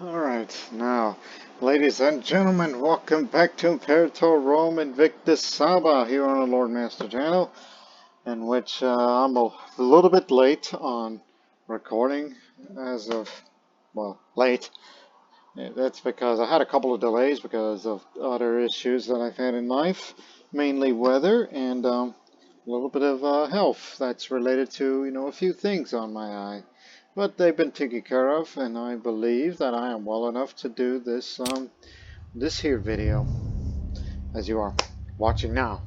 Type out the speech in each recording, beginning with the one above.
Alright, now, ladies and gentlemen, welcome back to Imperator Rome Invictus Saba here on the Lord Master channel, in which I'm a little bit late on recording as of, well, late. That's because I had a couple of delays because of other issues that I've had in life, mainly weather and a little bit of health that's related to, a few things on my eye. But they've been taken care of, and I believe that I am well enough to do this this here video, as you are watching now.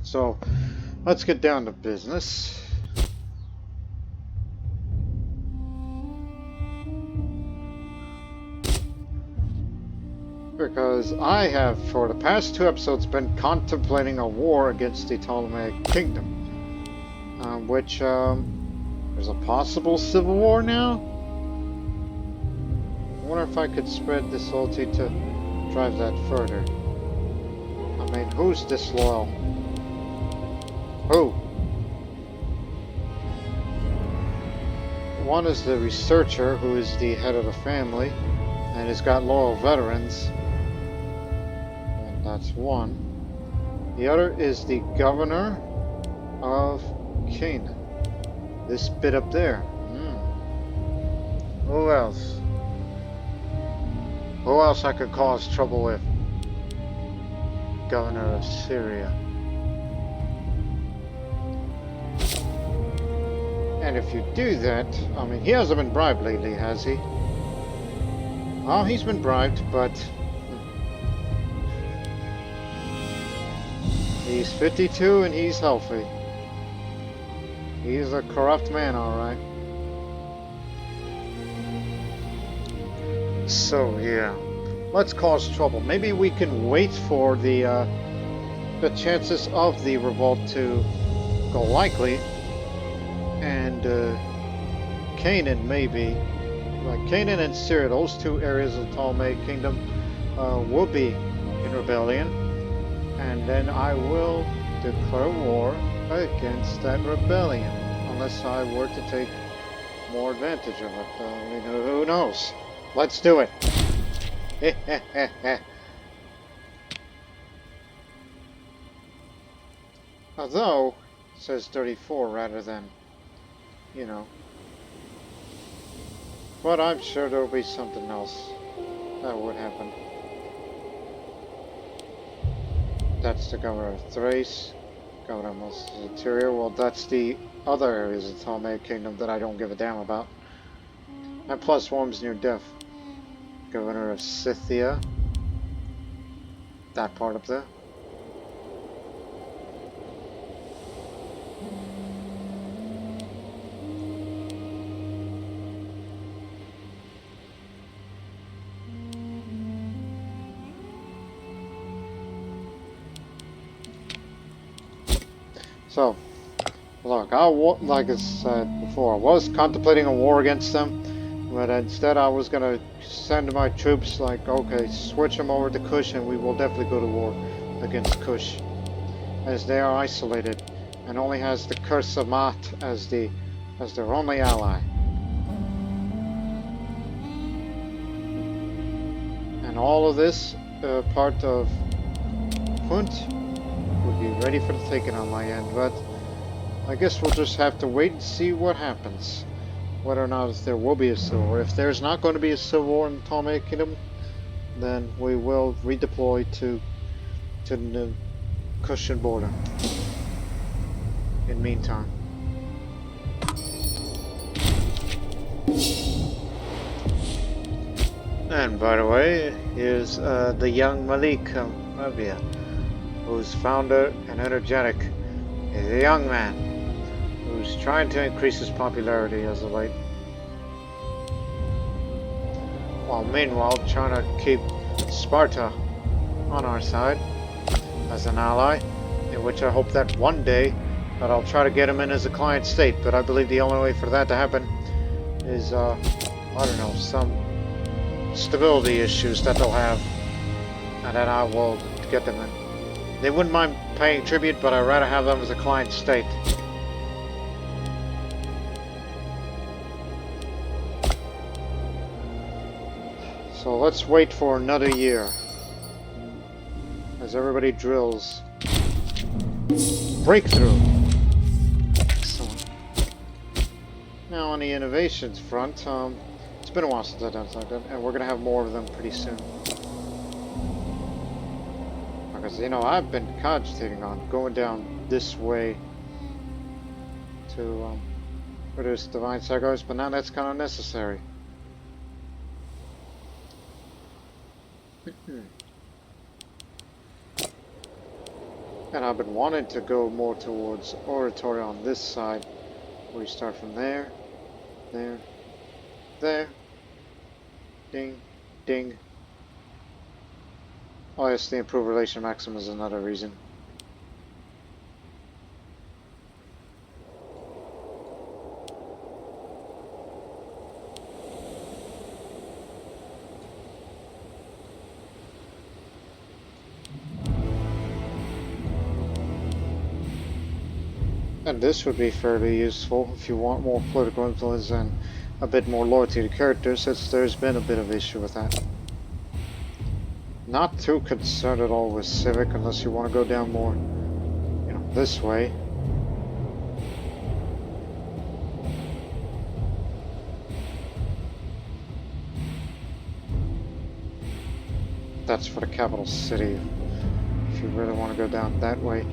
So let's get down to business. Because I have, for the past 2 episodes, been contemplating a war against the Ptolemaic Kingdom, which there's a possible civil war now. I wonder if I could spread disloyalty to drive that further. I mean, who's disloyal? Who? One is the researcher, who is the head of the family, and has got loyal veterans. And that's one. The other is the governor of Canaan. This bit up there. Who else? Who else I could cause trouble with? Governor of Syria. And if you do that, I mean, he hasn't been bribed lately, has he? Well, he's been bribed, but he's 52 and he's healthy. He's a corrupt man, alright. So, yeah. Let's cause trouble. Maybe we can wait for the chances of the revolt to go likely. And Canaan, maybe. Like Canaan and Syria, those 2 areas of the Ptolemaic Kingdom will be in rebellion. And then I will declare war against that rebellion, unless I were to take more advantage of it. I mean, who knows? Let's do it. Although, it says 34 rather than, But I'm sure there'll be something else that would happen. That's the governor of Thrace. Governor of most of the interior. Well, that's the other areas of the Ptolemaic Kingdom that I don't give a damn about. And plus Worms near death. Governor of Scythia. That part up there. So, look, like I said before, I was contemplating a war against them, but instead I was going to send my troops, like, okay, switch them over to Kush, and we will definitely go to war against Kush, as they are isolated, and only has the Curse of Mat as their only ally. And all of this, part of Punt, would be ready for the taking on my end, but I guess we'll just have to wait and see what happens, whether or not there will be a civil war. If there's not going to be a civil war in the Ptolemaic Kingdom, then we will redeploy to the Kushan border in meantime. And by the way, here's the young Malik of Arabia, who's founder and energetic. He's a young man who's trying to increase his popularity as of late, while meanwhile trying to keep Sparta on our side as an ally, in which I hope that one day that I'll try to get him in as a client state. But I believe the only way for that to happen is I don't know, some stability issues that they'll have, and then I will get them in. They wouldn't mind paying tribute, but I'd rather have them as a client state. So let's wait for another year as everybody drills. Breakthrough! Excellent. Now on the innovations front, it's been a while since I've done something, and we're going to have more of them pretty soon. Because, you know, I've been cogitating on going down this way to produce divine sacrifice, but now that's kind of necessary. And I've been wanting to go more towards oratory on this side, where you start from there, there, there, ding, ding. Oh yes, the improved relation maximum is another reason. And this would be fairly useful if you want more political influence and a bit more loyalty to characters, since there's been a bit of issue with that. Not too concerned at all with civic unless you want to go down more, you know, this way. That's for the capital city, if you really want to go down that way.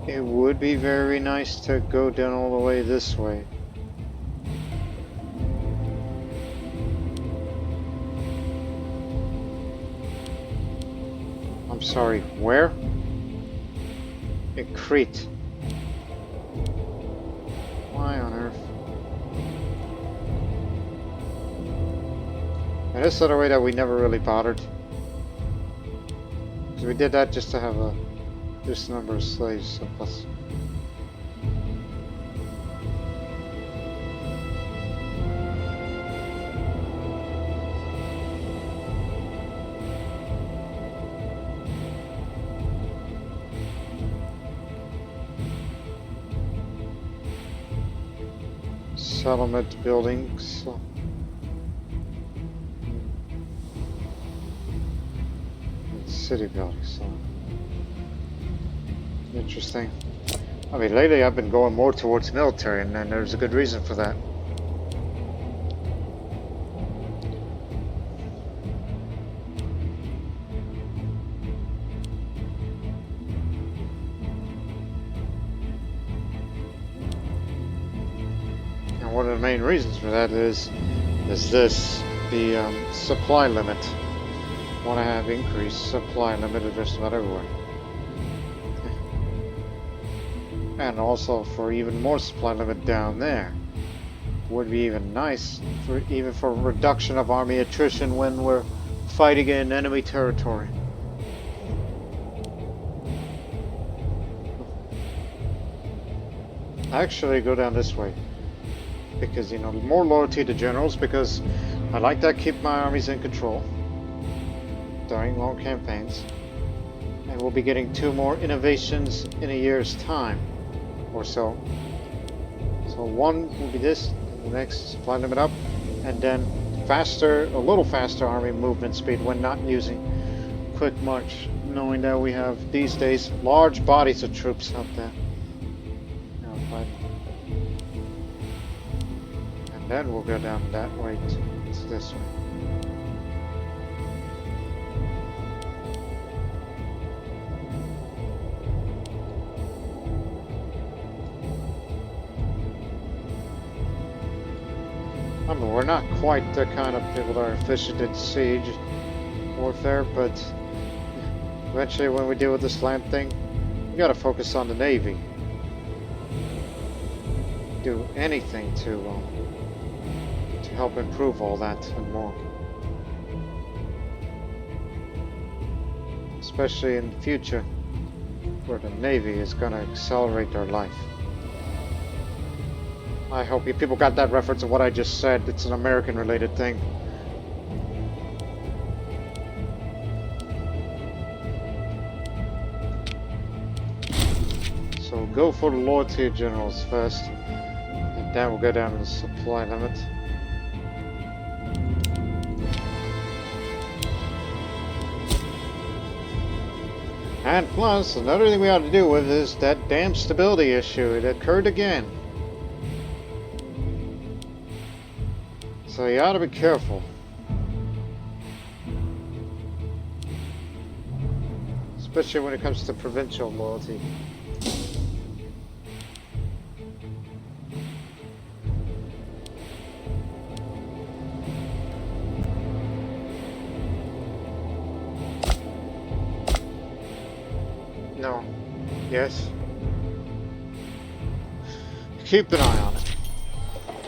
It would be very nice to go down all the way this way. I'm sorry, where? In Crete. Why on earth? And this other way that we never really bothered. Because we did that just to have this number of slaves, so plus. Settlement buildings. And city buildings. So. Interesting. I mean, lately I've been going more towards military, and there's a good reason for that. And one of the main reasons for that is this, the supply limit. I want to have increased supply limit just about everywhere. And also for even more supply limit down there. Would be even nice, even for reduction of army attrition when we're fighting in enemy territory. I actually go down this way. Because, you know, more loyalty to generals, because I like to keep my armies in control during long campaigns. And we'll be getting 2 more innovations in a year's time. Or so. So one will be this, the next supply limit up, and then faster, a little faster army movement speed when not using quick march, knowing that we have these days large bodies of troops out there. You know, but, and then we'll go down that way to this way. I mean, we're not quite the kind of people that are efficient in siege warfare, but eventually when we deal with this land thing, we gotta focus on the Navy. Do anything to help improve all that and more. Especially in the future, where the Navy is gonna accelerate their life. I hope you people got that reference of what I just said. It's an American-related thing. So So go for the loyalty of generals first, and then we'll go down to the supply limit. And plus, another thing we ought to deal with is that damn stability issue. It occurred again. So you ought to be careful. Especially when it comes to provincial loyalty. No. Yes. Keep an eye on it.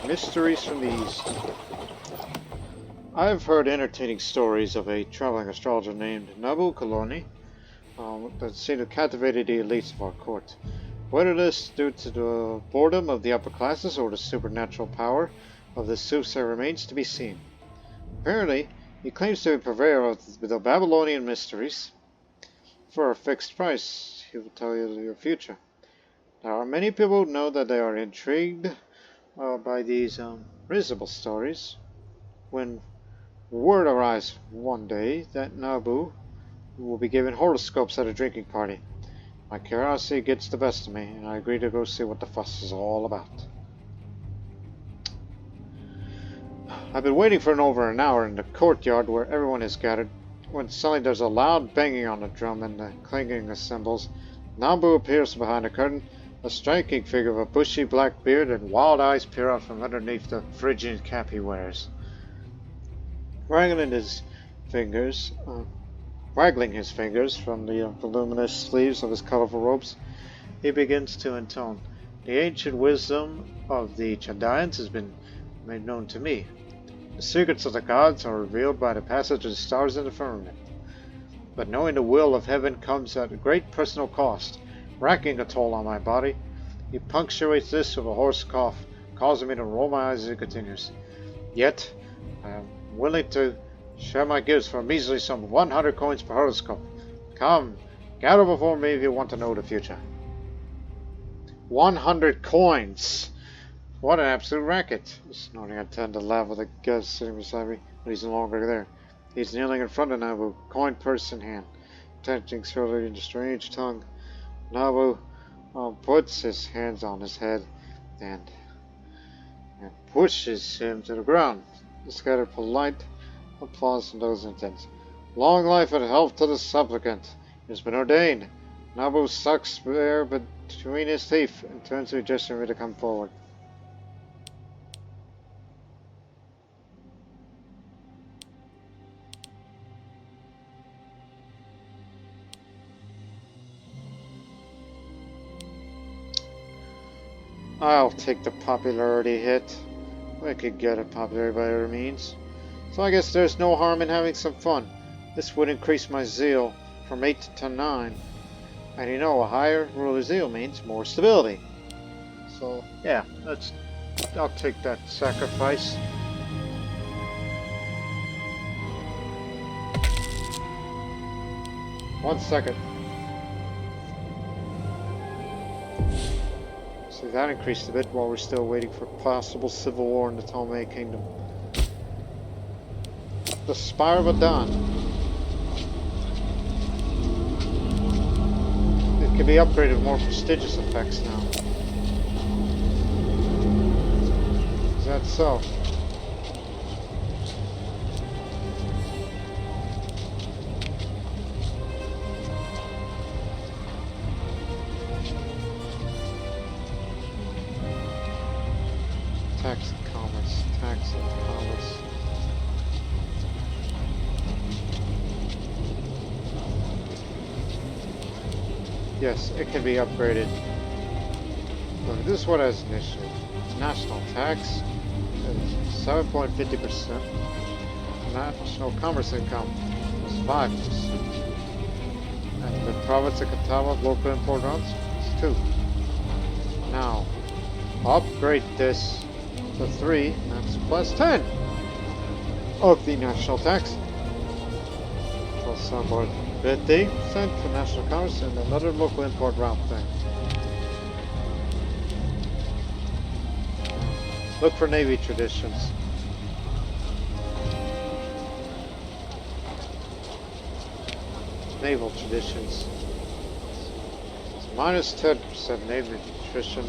Mysteries from the East. I've heard entertaining stories of a traveling astrologer named Nabu Koloni that seemed to have captivated the elites of our court. Whether this is due to the boredom of the upper classes or the supernatural power of the soothsayer remains to be seen. Apparently, he claims to be purveyor of the Babylonian mysteries. For a fixed price, he will tell you your future. There are many people who know that they are intrigued by these reasonable stories. When word arrives one day that Nabu will be given horoscopes at a drinking party, my curiosity gets the best of me, and I agree to go see what the fuss is all about. I've been waiting for over an hour in the courtyard where everyone is gathered, when suddenly there's a loud banging on the drum and the clinking of cymbals. Nabu appears behind the curtain, a striking figure with a bushy black beard and wild eyes peer out from underneath the Phrygian cap he wears. Waggling his fingers from the voluminous sleeves of his colorful robes, he begins to intone. The ancient wisdom of the Chaldeans has been made known to me. The secrets of the gods are revealed by the passage of the stars in the firmament. But knowing the will of heaven comes at a great personal cost, racking a toll on my body. He punctuates this with a hoarse cough, causing me to roll my eyes as he continues. Yet, I am willing to share my gifts for a measly sum of 100 coins per horoscope. Come, gather before me if you want to know the future. 100 coins! What an absolute racket! Snorting, I turned to laugh with a guest sitting beside me, but he's no longer there. He's kneeling in front of Nabu, coin purse in hand, touching slowly in a strange tongue. Nabu puts his hands on his head and pushes him to the ground. He scattered polite applause from those in attendance. Long life and health to the supplicant. It has been ordained. Nabu sucks air between his teeth and turns to me, gesturing me to come forward. I'll take the popularity hit. I could get a popularity by other means. So I guess there's no harm in having some fun. This would increase my zeal from 8 to 9. And you know, a higher ruler zeal means more stability. So yeah, I'll take that sacrifice. One second. So that increased a bit while we're still waiting for possible civil war in the Ptolemaic Kingdom. The Spire of Adon. It can be upgraded with more prestigious effects now. Is that so? Tax and commerce, tax and commerce. Yes, it can be upgraded. Look, this is what has initially. National tax is 7.50%. National commerce income is 5%. And the province of Catawba local import runs is 2%. Now, upgrade this to 3, that's plus 10 of the national tax. Plus some more 50% for national commerce and another local import route thing. Look for Navy traditions. Naval traditions. It's minus 10% Navy tradition,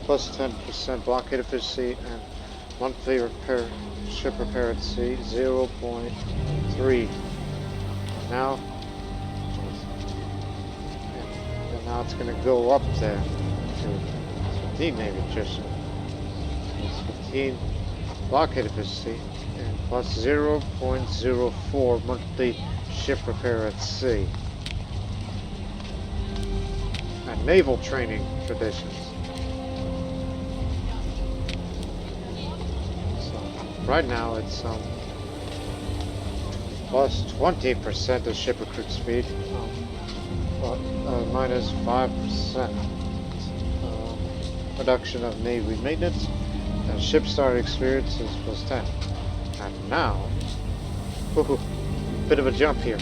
plus 10% blockade efficiency, and monthly ship repair at sea, 0.3. Now, and now it's going to go up there to 15 Navy tradition. It's 15 blockade efficiency, and plus 0.04 monthly ship repair at sea. And naval training traditions. So right now it's plus 20% of ship recruit speed, minus 5% reduction of Navy maintenance, and ship start experience is plus 10. And now, bit of a jump here.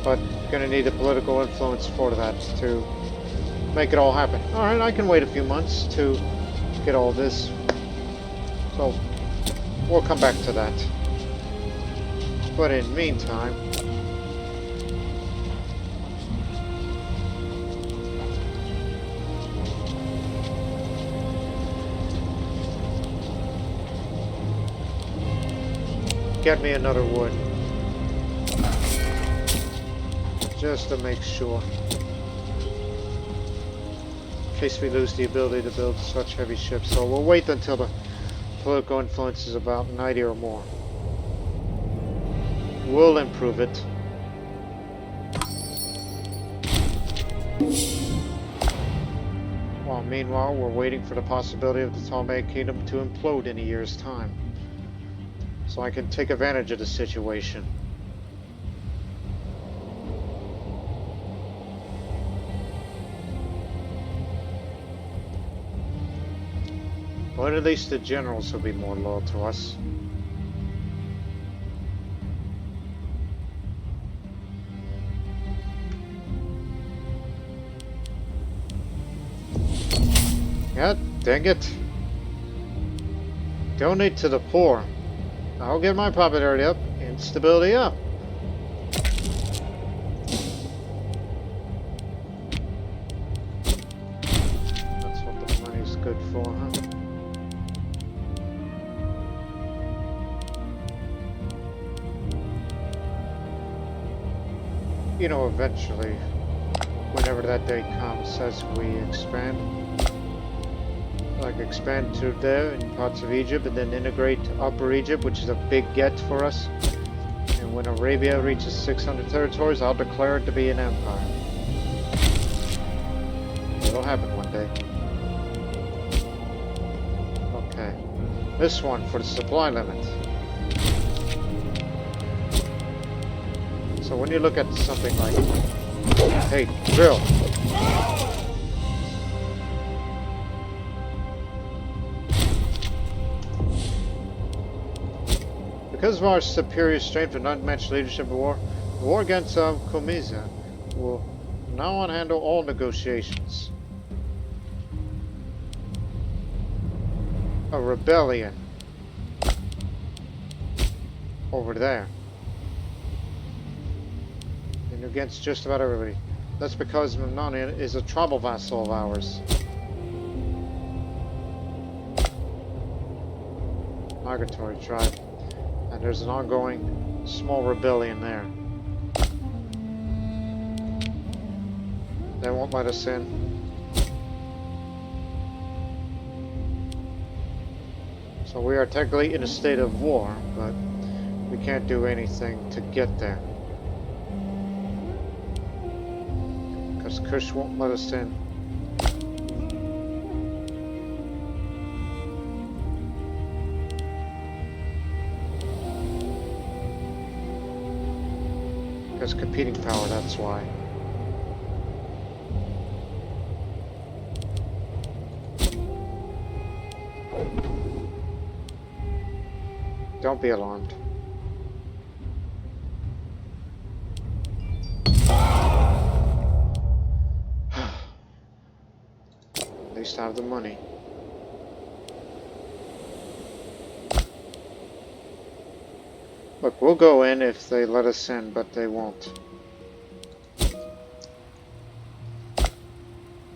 But gonna need a political influence for that to make it all happen. Alright, I can wait a few months to get all this. So we'll come back to that. But in the meantime, get me another wood. Just to make sure. In case we lose the ability to build such heavy ships. So we'll wait until the political influence is about 90 or more. We'll improve it. While meanwhile, we're waiting for the possibility of the Ptolemaic Kingdom to implode in a year's time. So I can take advantage of the situation. But at least the generals will be more loyal to us. God dang it. Donate to the poor. I'll get my popularity up and stability up. That's what the money's good for, huh? You know, eventually, whenever that day comes, as we expand, like expand to there in parts of Egypt and then integrate Upper Egypt, which is a big get for us. And when Arabia reaches 600 territories, I'll declare it to be an empire. It'll happen one day. Okay. This one for the supply limit. So when you look at something like, hey, drill. Because of our superior strength and unmatched leadership in war, the war against Comiza will now on handle all negotiations. A rebellion over there. And against just about everybody. That's because Memnonian is a tribal vassal of ours. Migratory tribe. And there's an ongoing small rebellion there. They won't let us in. So we are technically in a state of war, but we can't do anything to get there. Because Kush won't let us in. Because competing power, that's why. Don't be alarmed. least have the money. Look, we'll go in if they let us in, but they won't.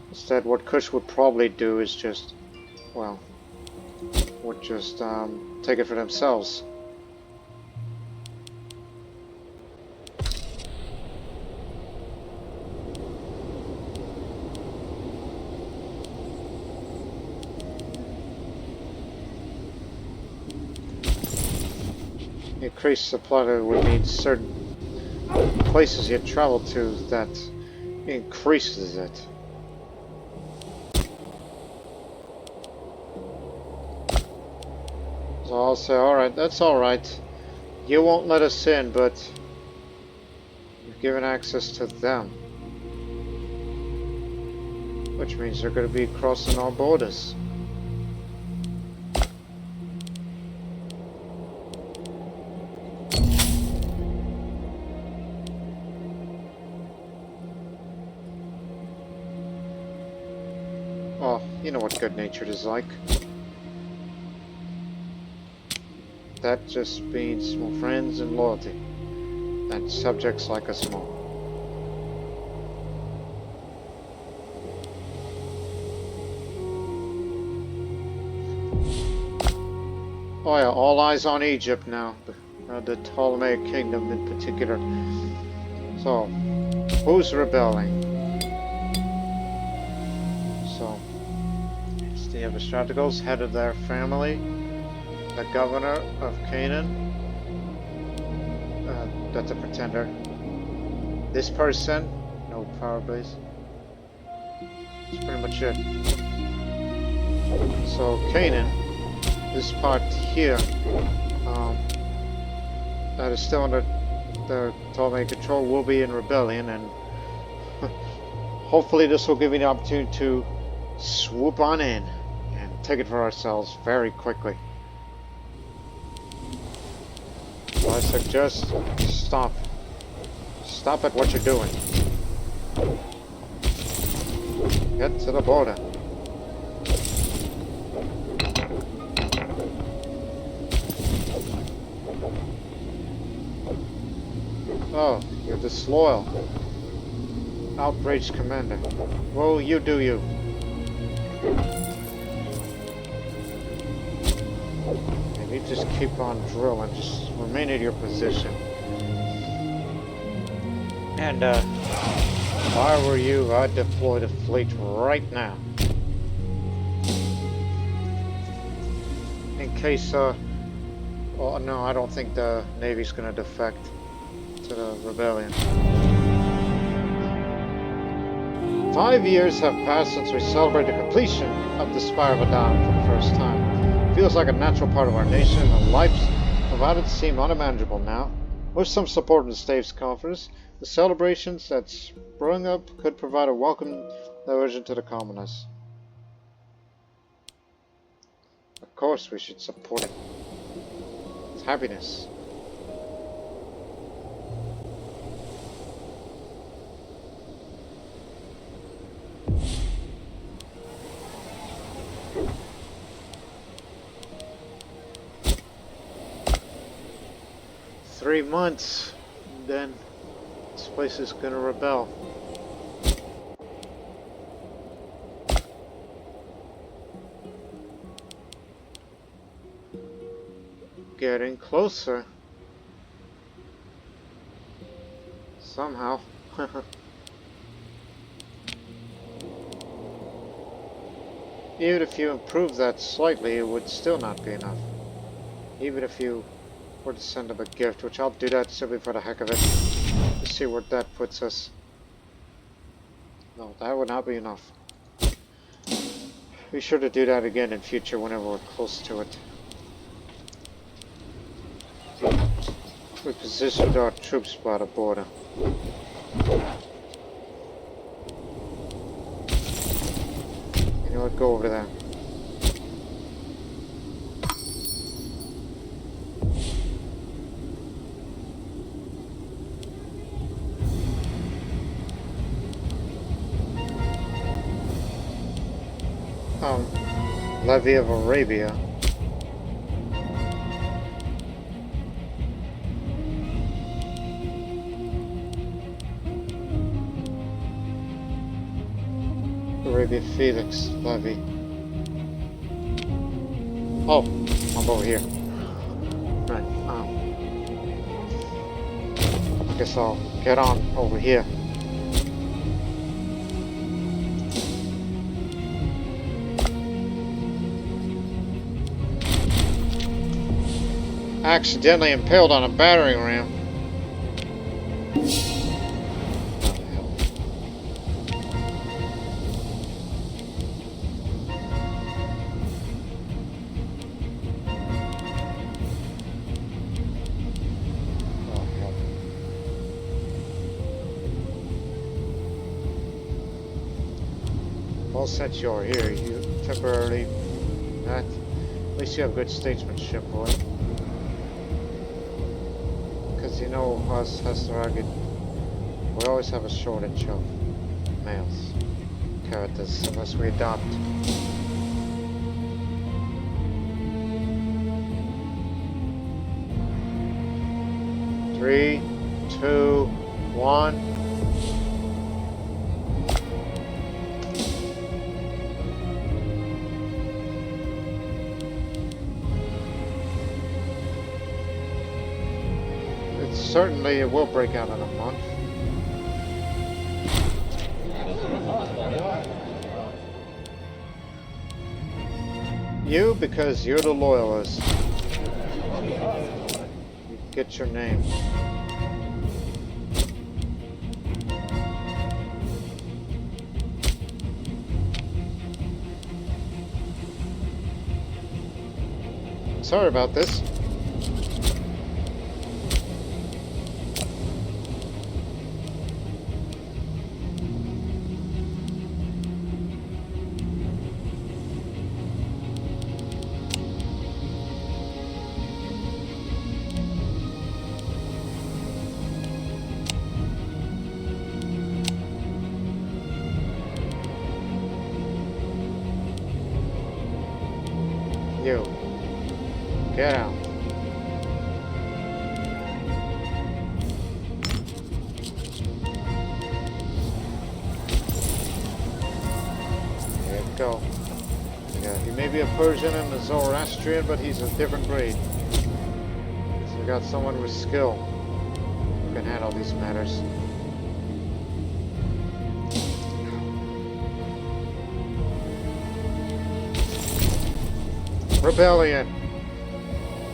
Instead, what Kush would probably do is just, well, would just take it for themselves. Increased supply would mean certain places you travel to that increases it. So I'll say, alright, that's alright. You won't let us in, but you've given access to them. Which means they're going to be crossing our borders. Oh, you know what good-natured is like. That just means more friends and loyalty, and subjects like us more. Oh yeah, all eyes on Egypt now, the Ptolemaic Kingdom in particular. So, who's rebelling? So, it's the Strategos, head of their family. The governor of Canaan, that's a pretender. This person, no power base. That's pretty much it. So Canaan, this part here, that is still under the Ptolemaic control, will be in rebellion, and hopefully this will give me the opportunity to swoop on in and take it for ourselves very quickly. I suggest stop. Stop at what you're doing. Get to the border. Oh, you're disloyal. Outraged commander. Well, you do you. You just keep on drilling, just remain at your position. And if I were you, I'd deploy the fleet right now. In case, well, no, I don't think the Navy's gonna defect to the rebellion. 5 years have passed since we celebrated the completion of the Spire of Adon for the first time. Feels like a natural part of our nation, and lives without it seem unmanageable now. With some support in the State's coffers, the celebrations that sprung up could provide a welcome diversion to the commoners. Of course we should support it. It's happiness. "3 months, then this place is gonna rebel." Getting closer. Somehow. Even if you improve that slightly, it would still not be enough. Even if you were to send them a gift, which I'll do that simply for the heck of it. To see where that puts us. No, that would not be enough. Be sure to do that again in future whenever we're close to it. We positioned our troops by the border. You know what, go over there. levy of Arabia. Arabia Felix levy. Oh, I'm over here. Right. I guess I'll get on over here. Accidentally impaled on a battering ram. Well, since you're here, you temporarily that. At least you have good statesmanship, boy. Because you know us Hestaragid, we always have a shortage of males characters unless we adopt. Three, two, one. Certainly it will break out in a month. You, because you're the loyalist. You get your name. Sorry about this. You. Get out. There you go. Yeah, he may be a Persian and a Zoroastrian, but he's a different breed. So we got someone with skill who can handle these matters. Rebellion.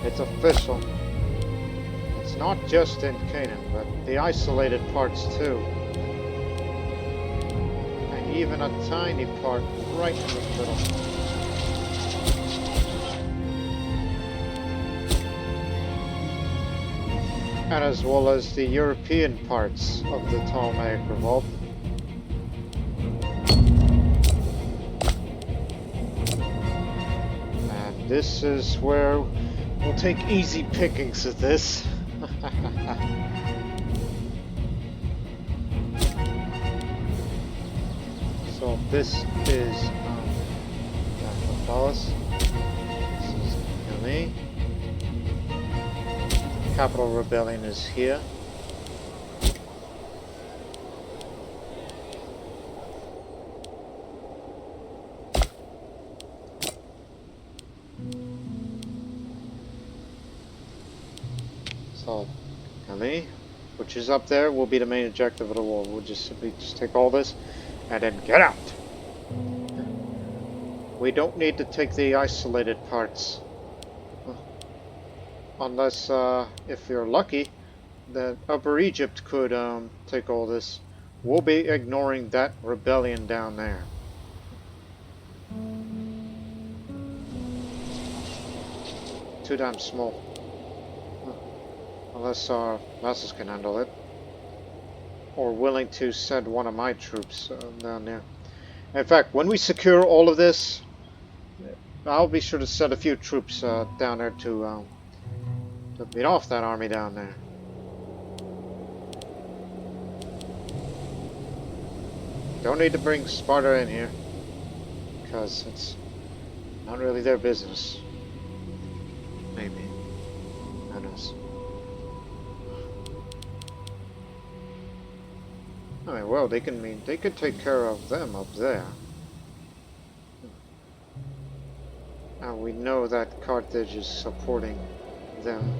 It's official. It's not just in Canaan, but the isolated parts too. And even a tiny part right in the middle. And as well as the European parts of the Ptolemaic revolt. This is where we'll take easy pickings of this. So this is Dallas. This is Gilly. Capital Rebellion is here. So, Gilly, which is up there, will be the main objective of the war. We'll just simply take all this and then get out. We don't need to take the isolated parts. Unless, if you're lucky, that Upper Egypt could take all this. We'll be ignoring that rebellion down there. Too damn small. Unless our masses can handle it. Or willing to send one of my troops down there. In fact, when we secure all of this, I'll be sure to send a few troops down there to beat off that army down there. Don't need to bring Sparta in here, because it's Not really their business. Maybe. Who knows? I mean, well, they could take care of them up there. And we know that Carthage is supporting them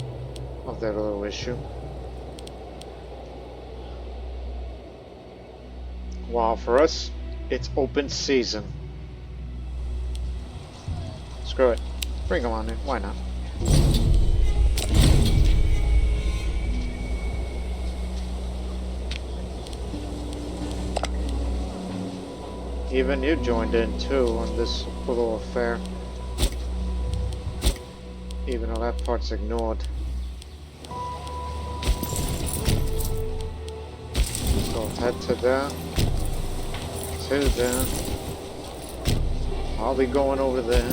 of their little issue. While for us, it's open season. Screw it. Bring them on in. Why not? Even you joined in too on this little affair. Even though that part's ignored. So head to there. To there. I'll be going over there.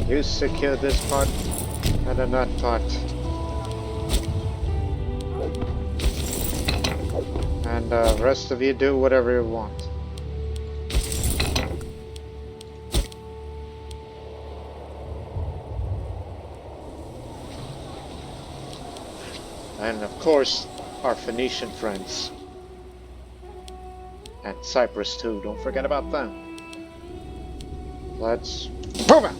You secure this part and then that part. And the rest of you do whatever you want. And of course, our Phoenician friends. And Cyprus too, don't forget about them. Let's move out!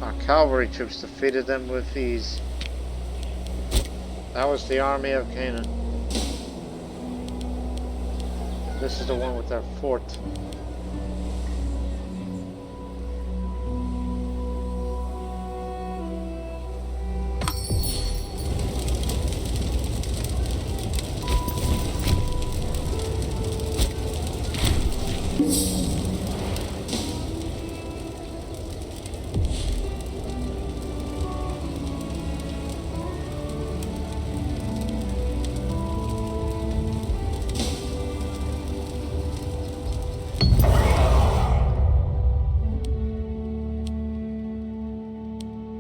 Our cavalry troops defeated them with ease. That was the army of Canaan. This is the one with our fort.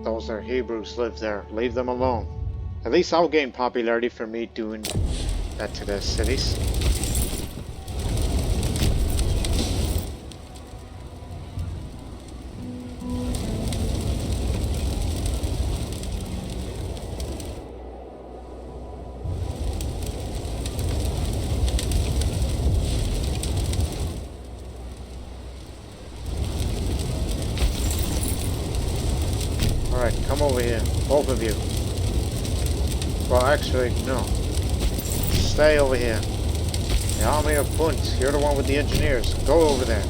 Those are Hebrews live there. Leave them alone. At least I'll gain popularity for me doing that to their cities. Alright, come over here. Both of you. Well, actually, no. Stay over here. The army of Punt, you're the one with the engineers. Go over there.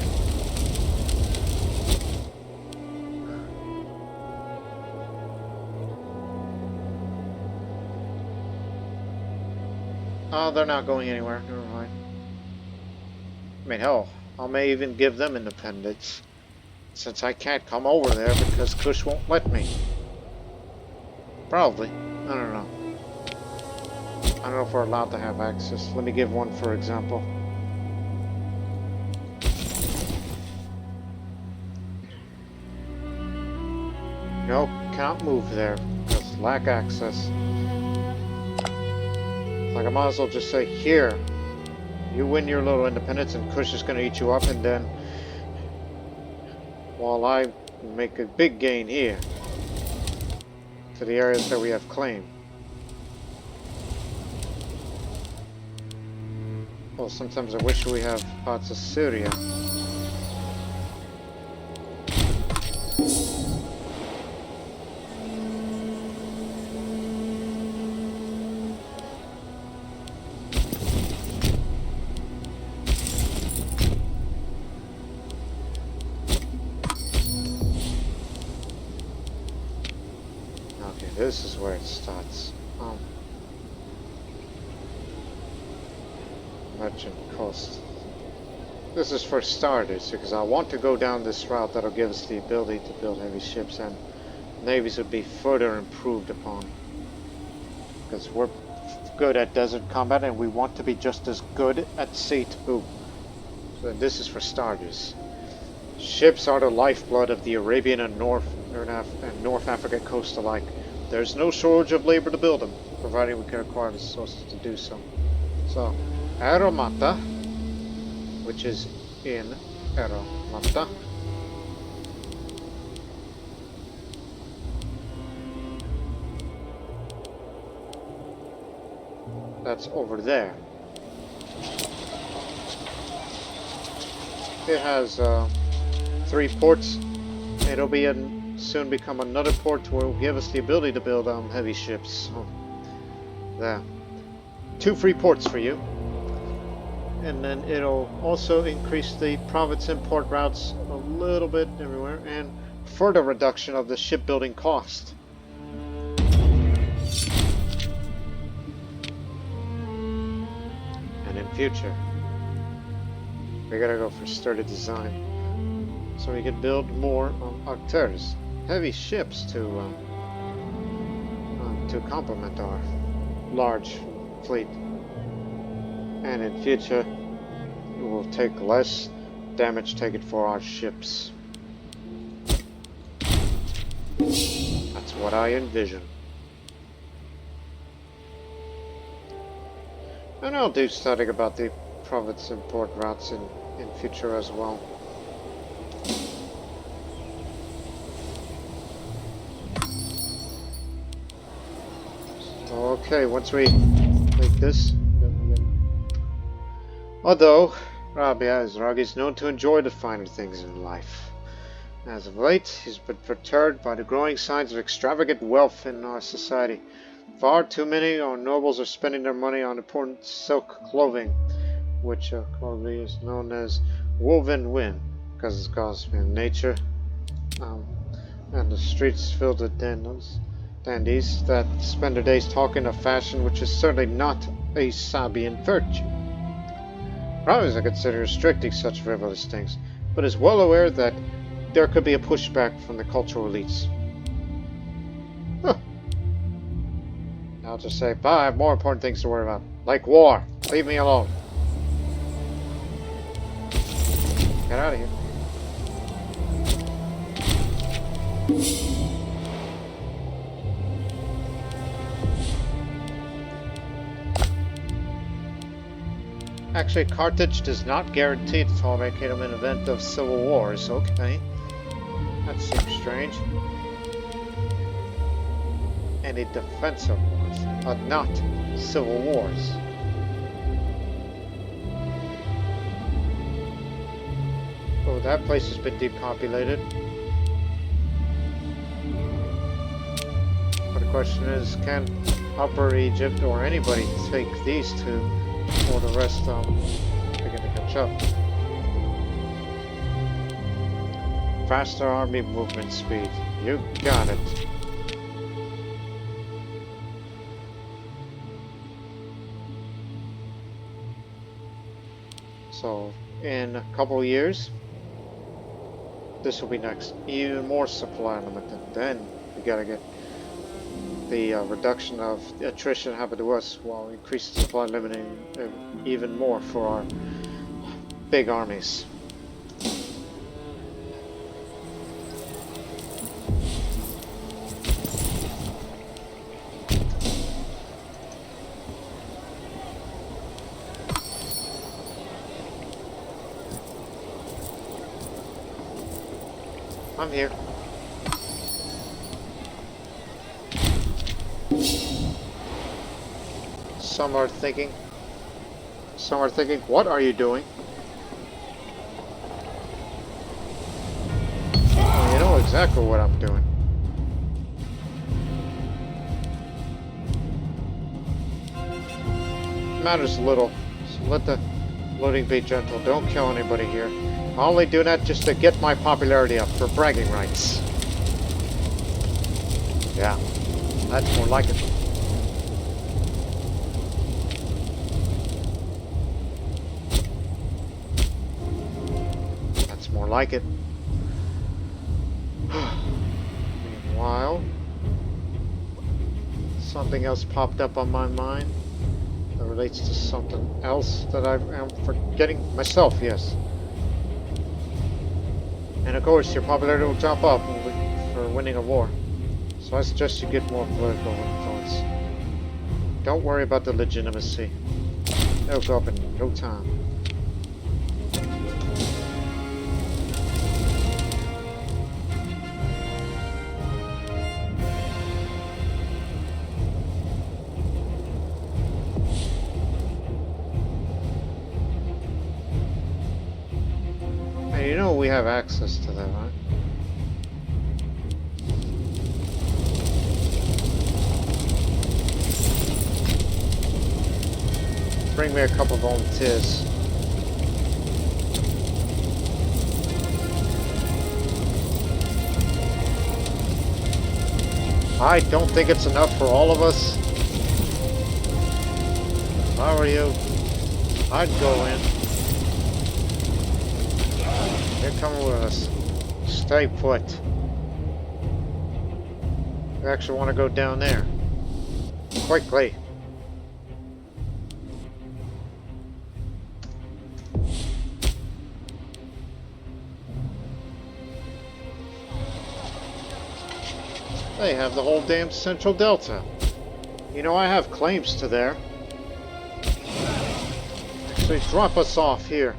Oh, they're not going anywhere. Never mind. I mean, hell, I may even give them independence. Since I can't come over there because Kush won't let me. Probably. I don't know. I don't know if we're allowed to have access. Let me give one for example. Nope, can't move there because lack access. Like I might as well just say, here, you win your little independence and Kush is going to eat you up, and then while I make a big gain here to the areas that we have claimed. Well, sometimes I wish we have parts of Syria. This is where it starts. Merchant coast. This is for starters, because I want to go down this route that'll give us the ability to build heavy ships, and navies would be further improved upon. Because we're good at desert combat, and we want to be just as good at sea too. So this is for starters. Ships are the lifeblood of the Arabian and North Africa coast alike. There's no shortage of labor to build them, providing we can acquire the resources to do so. So, Aromata, which is in Aromata. That's over there. It has 3 ports. It'll be soon become another port where it will give us the ability to build heavy ships. So, there. 2 free ports for you. And then it'll also increase the province import routes a little bit everywhere, and further reduction of the shipbuilding cost. And in future, we gotta go for sturdy design, so we can build more Arcturs, heavy ships to complement our large fleet. And in future, it will take less damage taken for our ships. That's what I envision. And I'll do studying about the province import routes in future as well. Okay, once we make this. Although Rabia Azraq is known to enjoy the finer things in life. As of late, he's been perturbed by the growing signs of extravagant wealth in our society. Far too many our nobles are spending their money on important silk clothing, which probably is known as woven wind, because it's caused in nature. And the streets filled with dandies that spend their days talking of fashion, which is certainly not a Sabian virtue. Rabbis are considered restricting such frivolous things, but is well aware that there could be a pushback from the cultural elites. Huh. I'll just say, bye, I have more important things to worry about, like war. Leave me alone. Get out of here. Actually, Carthage does not guarantee the Ptolemaic Kingdom in event of civil wars. Okay. That seems strange. Any defensive wars, but not civil wars. Oh, that place has been depopulated. But the question is, can Upper Egypt or anybody take these two? Or the rest begin to catch up. Faster army movement speed. You got it. So, in a couple of years, this will be next. Even more supply limited. Then we gotta get the reduction of attrition happen to us while increasing supply limiting even more for our big armies. I'm here. Some are thinking, what are you doing? Well, you know exactly what I'm doing. Matters little, so let the looting be gentle. Don't kill anybody here. I only do that just to get my popularity up for bragging rights. Yeah, that's more like it. More like it. Meanwhile, something else popped up on my mind that relates to something else that I am forgetting myself, yes. And of course, your popularity will jump up for winning a war. So I suggest you get more political influence. Don't worry about the legitimacy. It'll go up in no time. And you know we have access to that, right? Bring me a couple volunteers. I don't think it's enough for all of us. If I were you, I'd go in. They're coming with us. Stay put. We actually want to go down there. Quickly. They have the whole damn Central Delta. You know, I have claims to there. Actually, drop us off here.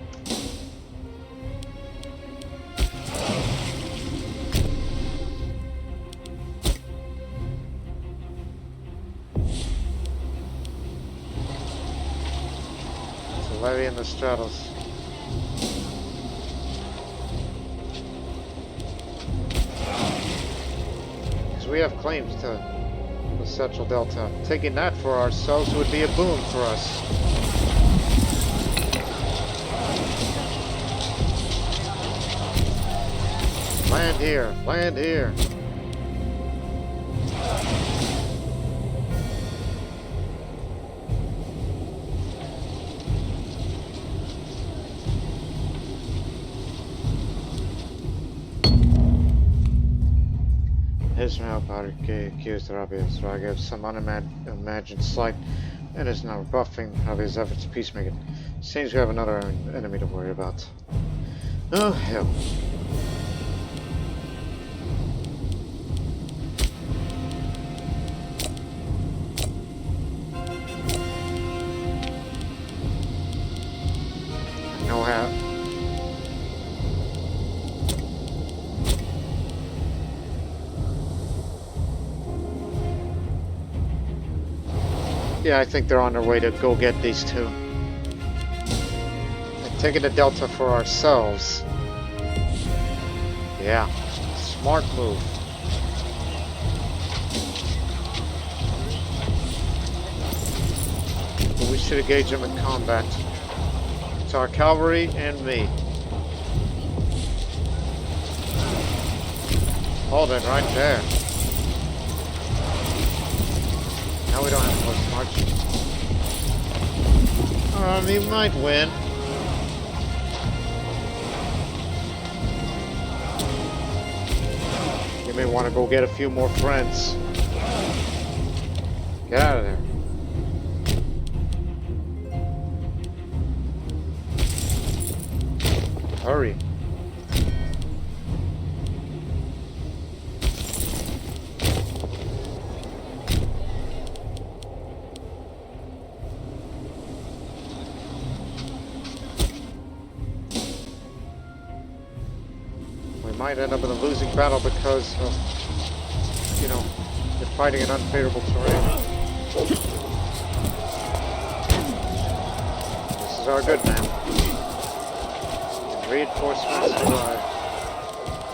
It's a levy in the straddles. We have claims to the Central Delta. Taking that for ourselves would be a boon for us. Land here, land here. His now powder accused Rabia's Raga of some unimagined slight and is now rebuffing Rabia's efforts to peacemaking. Seems we have another enemy to worry about. Oh hell. No how. Yeah, I think they're on their way to go get these two. And taking the Delta for ourselves. Yeah, smart move. But we should engage them in combat. It's our cavalry and me. Hold it right there. Now we don't have to march. He might win. You may want to go get a few more friends. Get out of there. Hurry. Might end up in a losing battle because of, you know, you're fighting an unfavorable terrain. This is our good man. Reinforcements arrive.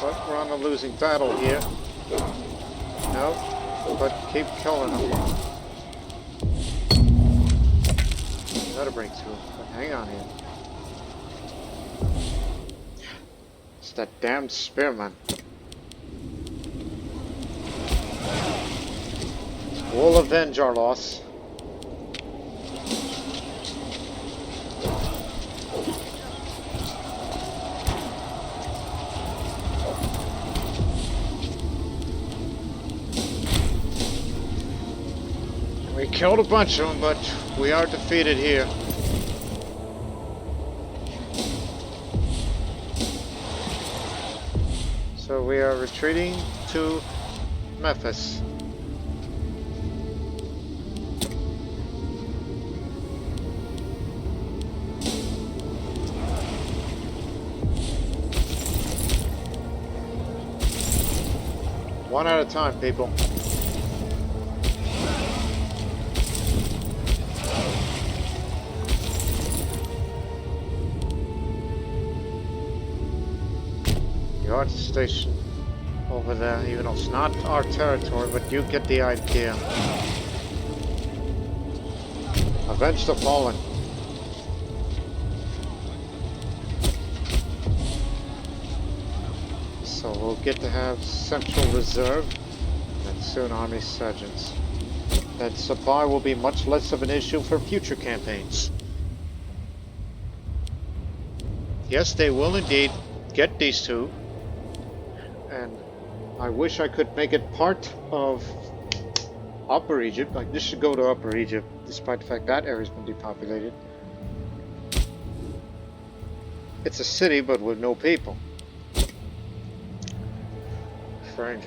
But we're on a losing battle here. No, but keep killing them. That'll break through, but hang on here. That damn spearman. We'll avenge our loss. We killed a bunch of them, but we are defeated here. So we are retreating to Memphis. One at a time, people. The art station over there, even though it's not our territory, but you get the idea. Avenge the fallen. So we'll get to have Central Reserve and soon Army Sergeants. That supply will be much less of an issue for future campaigns. Yes, they will indeed get these two. And I wish I could make it part of Upper Egypt. Like, this should go to Upper Egypt, despite the fact that area's been depopulated. It's a city, but with no people. Strange.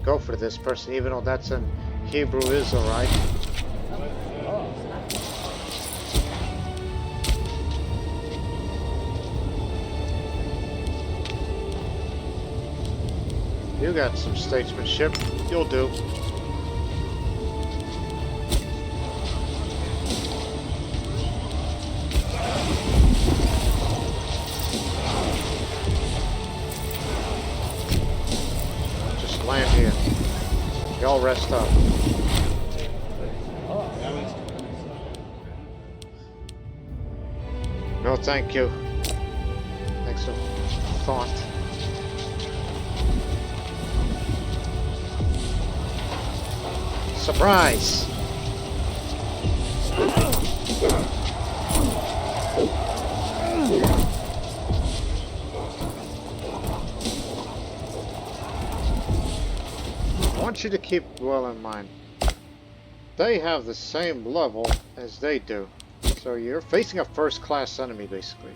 Go for this person, even though that's in Hebrew, is alright. You got some statesmanship, you'll do. Just land here. Y'all rest up. No, thank you. Thanks for thought. Surprise! I want you to keep well in mind, they have the same level as they do, so you're facing a first-class enemy, basically.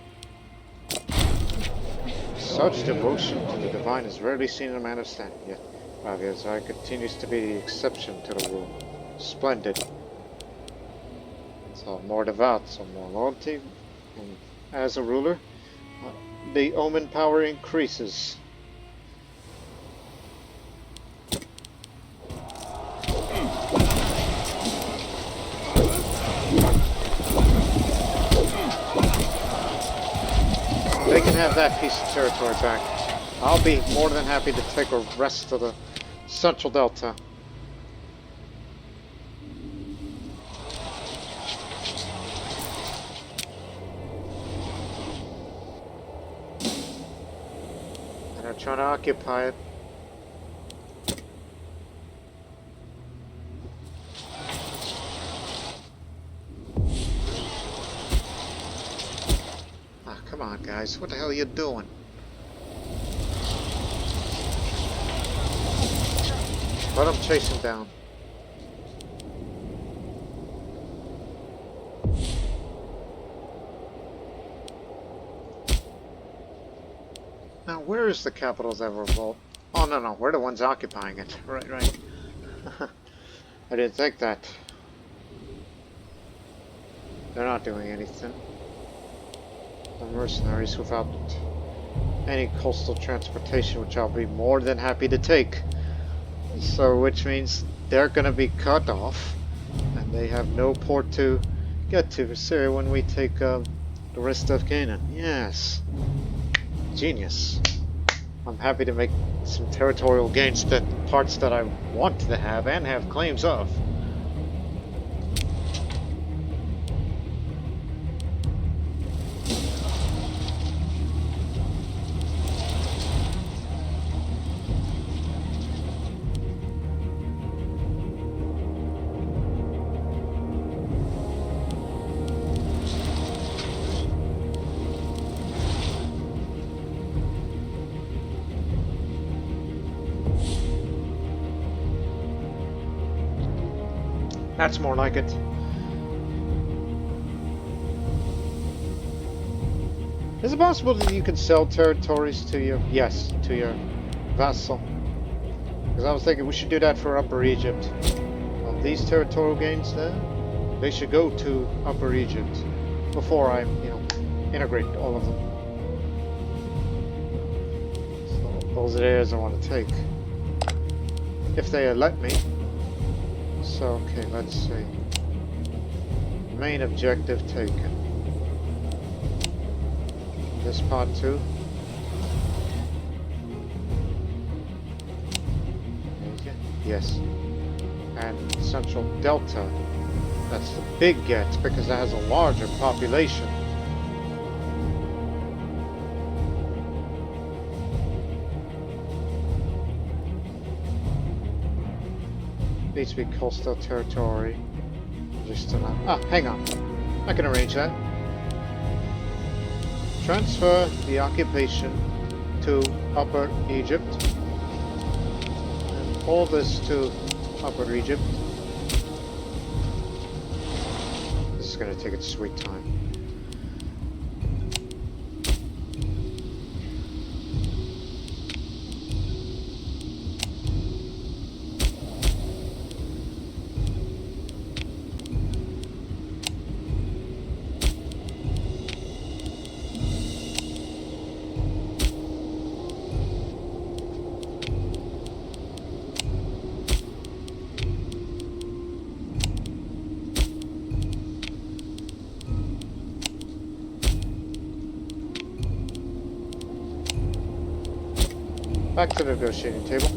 Such devotion to the divine is rarely seen in a man of standing, yet Parthian continues to be the exception to the rule. Splendid. So more devout, so more loyalty, and as a ruler, the omen power increases. They can have that piece of territory back. I'll be more than happy to take the rest of the Central Delta. And they're trying to occupy it. Ah, come on, guys. What the hell are you doing? Let him chase him down. Now, where is the capital of Overhaul? Oh, no, we're the ones occupying it. Right. I didn't think that. They're not doing anything. The mercenaries without any coastal transportation, which I'll be more than happy to take. So, which means they're going to be cut off, and they have no port to get to Syria when we take the rest of Canaan. Yes. Genius. I'm happy to make some territorial gains, that parts that I want to have and have claims of. That's more like it. Is it possible that you can sell territories to your, yes, to your vassal? Because I was thinking we should do that for Upper Egypt. Well, these territorial gains there, they should go to Upper Egypt before I, integrate all of them. So those are the areas I want to take. If they let me. So, okay, let's see. Main objective taken. This part too. Yes. And Central Delta. That's the big get because it has a larger population. Needs to be coastal territory. Just enough. Ah, hang on. I can arrange that. Transfer the occupation to Upper Egypt. And all this to Upper Egypt. This is going to take its sweet time. Back to the negotiating table.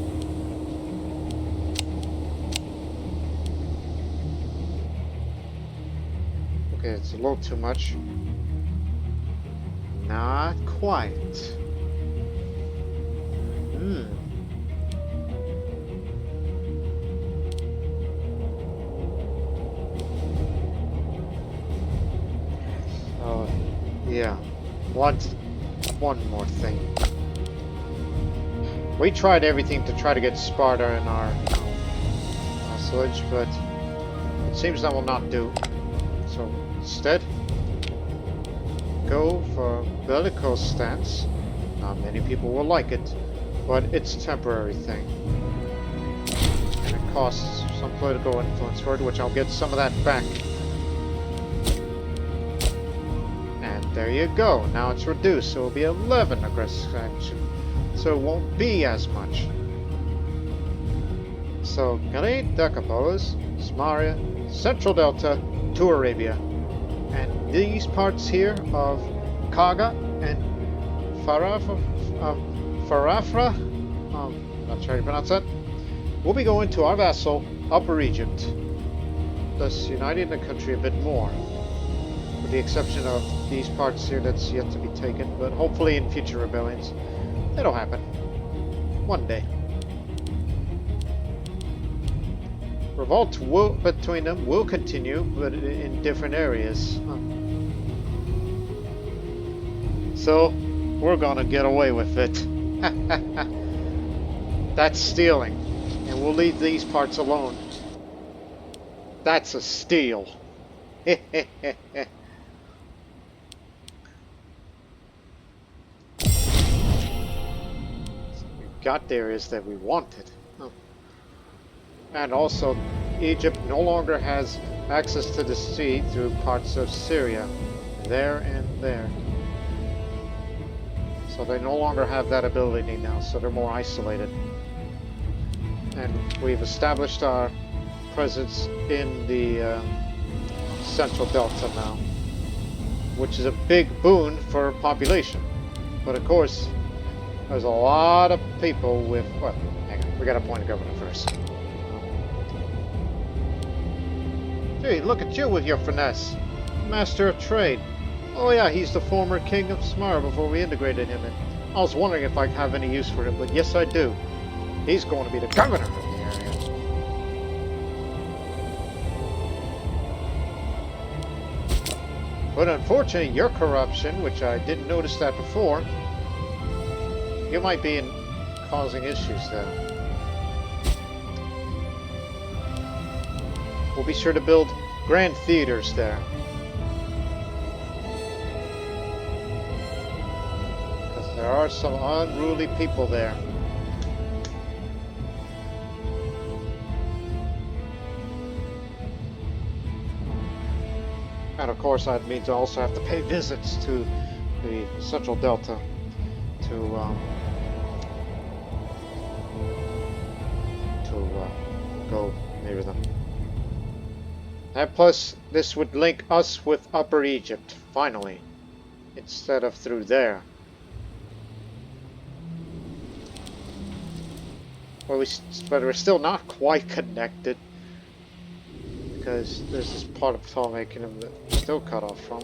Okay, it's a little too much. Not quite. So, yeah. One more thing. We tried everything to try to get Sparta in our vassalage, but it seems that will not do. So instead, go for bellicose stance. Not many people will like it, but it's a temporary thing. And it costs some political influence for it, which I'll get some of that back. And there you go. Now it's reduced, so it will be 11 aggressive action. So it won't be as much. So, Ghanate, Decapolis, Samaria, Central Delta to Arabia. And these parts here of Kaga and Farafra, not sure how you pronounce that, will be going to our vassal, Upper Egypt, thus uniting the country a bit more. With the exception of these parts here that's yet to be taken, but hopefully in future rebellions. It'll happen. One day. Revolt between them will continue, but in different areas. So, we're gonna get away with it. That's stealing. And we'll leave these parts alone. That's a steal. Got there is that we wanted. And also, Egypt no longer has access to the sea through parts of Syria. There and there. So they no longer have that ability now, so they're more isolated. And we've established our presence in the Central Delta now, which is a big boon for population. But of course, there's a lot of people with... Well, hang on. We got to appoint a governor first. Gee, look at you with your finesse. Master of trade. Oh yeah, he's the former king of Smar before we integrated him in. I was wondering if I'd have any use for him, but yes I do. He's going to be the governor of the area. But unfortunately, your corruption, which I didn't notice that before, you might be causing issues there. We'll be sure to build grand theaters there. Because there are some unruly people there. And of course that means I also have to pay visits to the Central Delta to go near them. And plus, this would link us with Upper Egypt, finally, instead of through there. Well, but we're still not quite connected, because there's this part of Ptolemaic Kingdom that we're still cut off from.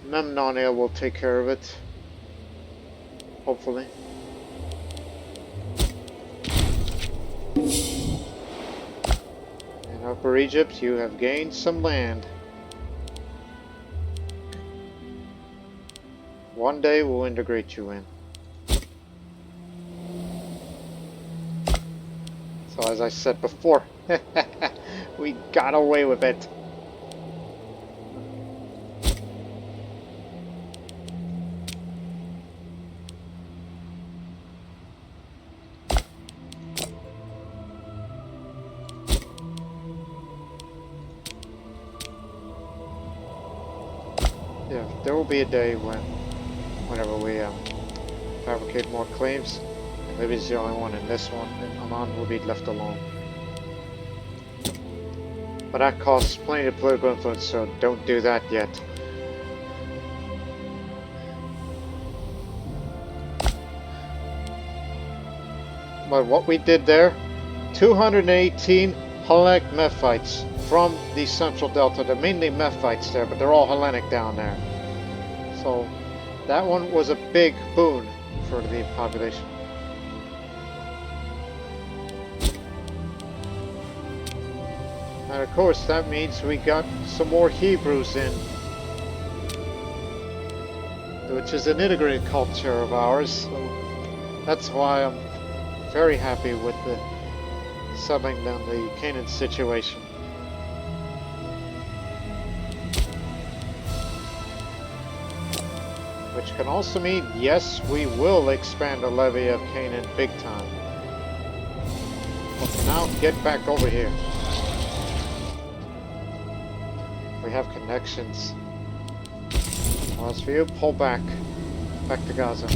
Memnon Air will take care of it, hopefully. In Upper Egypt, you have gained some land. One day we'll integrate you in. So as I said before, we got away with it. Yeah, there will be a day whenever we fabricate more claims. Maybe it's the only one in this one, and Amman will be left alone. But that costs plenty of political influence, so don't do that yet. But what we did there, 218 Hellenic Mephites from the Central Delta. They're mainly Mephites there, but they're all Hellenic down there. So that one was a big boon for the population. And of course that means we got some more Hebrews in, which is an integrated culture of ours. So that's why I'm very happy with the settling down the Canaan situation. Which can also mean, yes, we will expand the levy of Canaan big time. But for now, get back over here. We have connections. Well, as for you, pull back. Back to Gaza.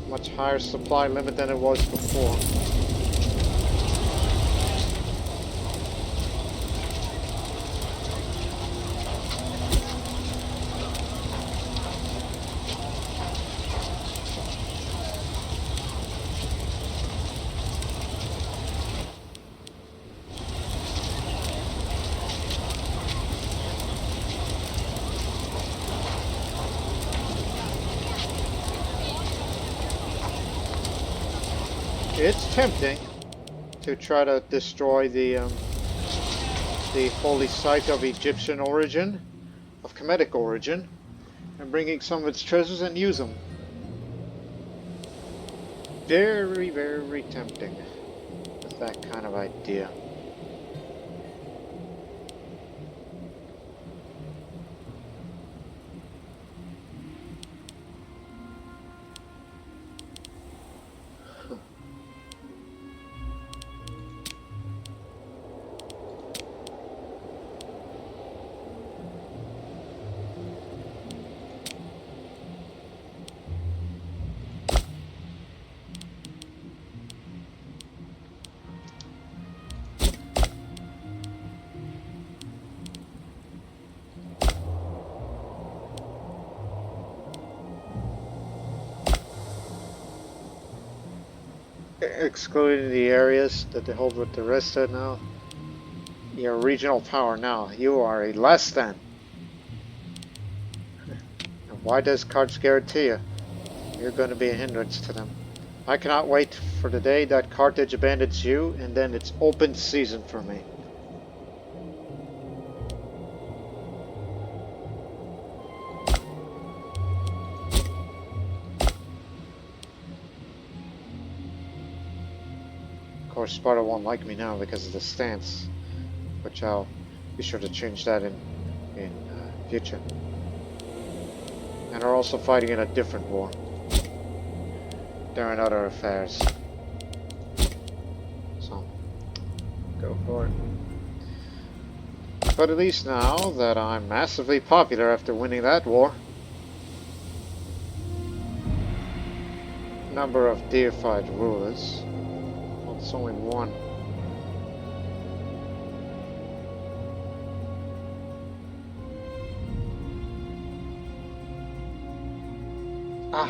Much higher supply limit than it was before. It's tempting to try to destroy the holy site of Egyptian origin, of Kemetic origin, and bringing some of its treasures and use them. Very, very tempting with that kind of idea. Excluding the areas that they hold with the rest of now, you're regional power now. You are a less than. And why does Carthage guarantee you? You're going to be a hindrance to them. I cannot wait for the day that Carthage abandons you, and then it's open season for me. Of course, Sparta won't like me now because of the stance, which I'll be sure to change that in future. And are also fighting in a different war. They're in other affairs. So, go for it. But at least now that I'm massively popular after winning that war, number of deified rulers, well, it's only one. Ah,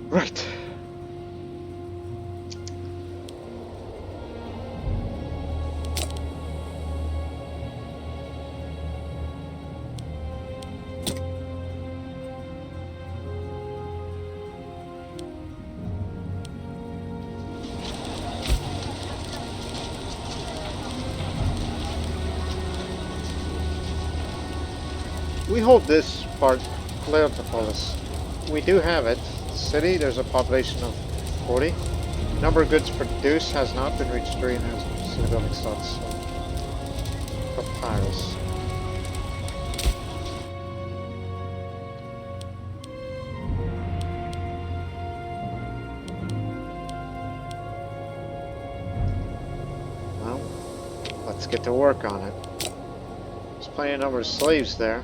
right. We hold this part. Leotopolis. We do have it. City, there's a population of 40. Number of goods produced has not been reached 3 and has city building slots. So. Papyrus. Well, let's get to work on it. There's plenty of number of slaves there.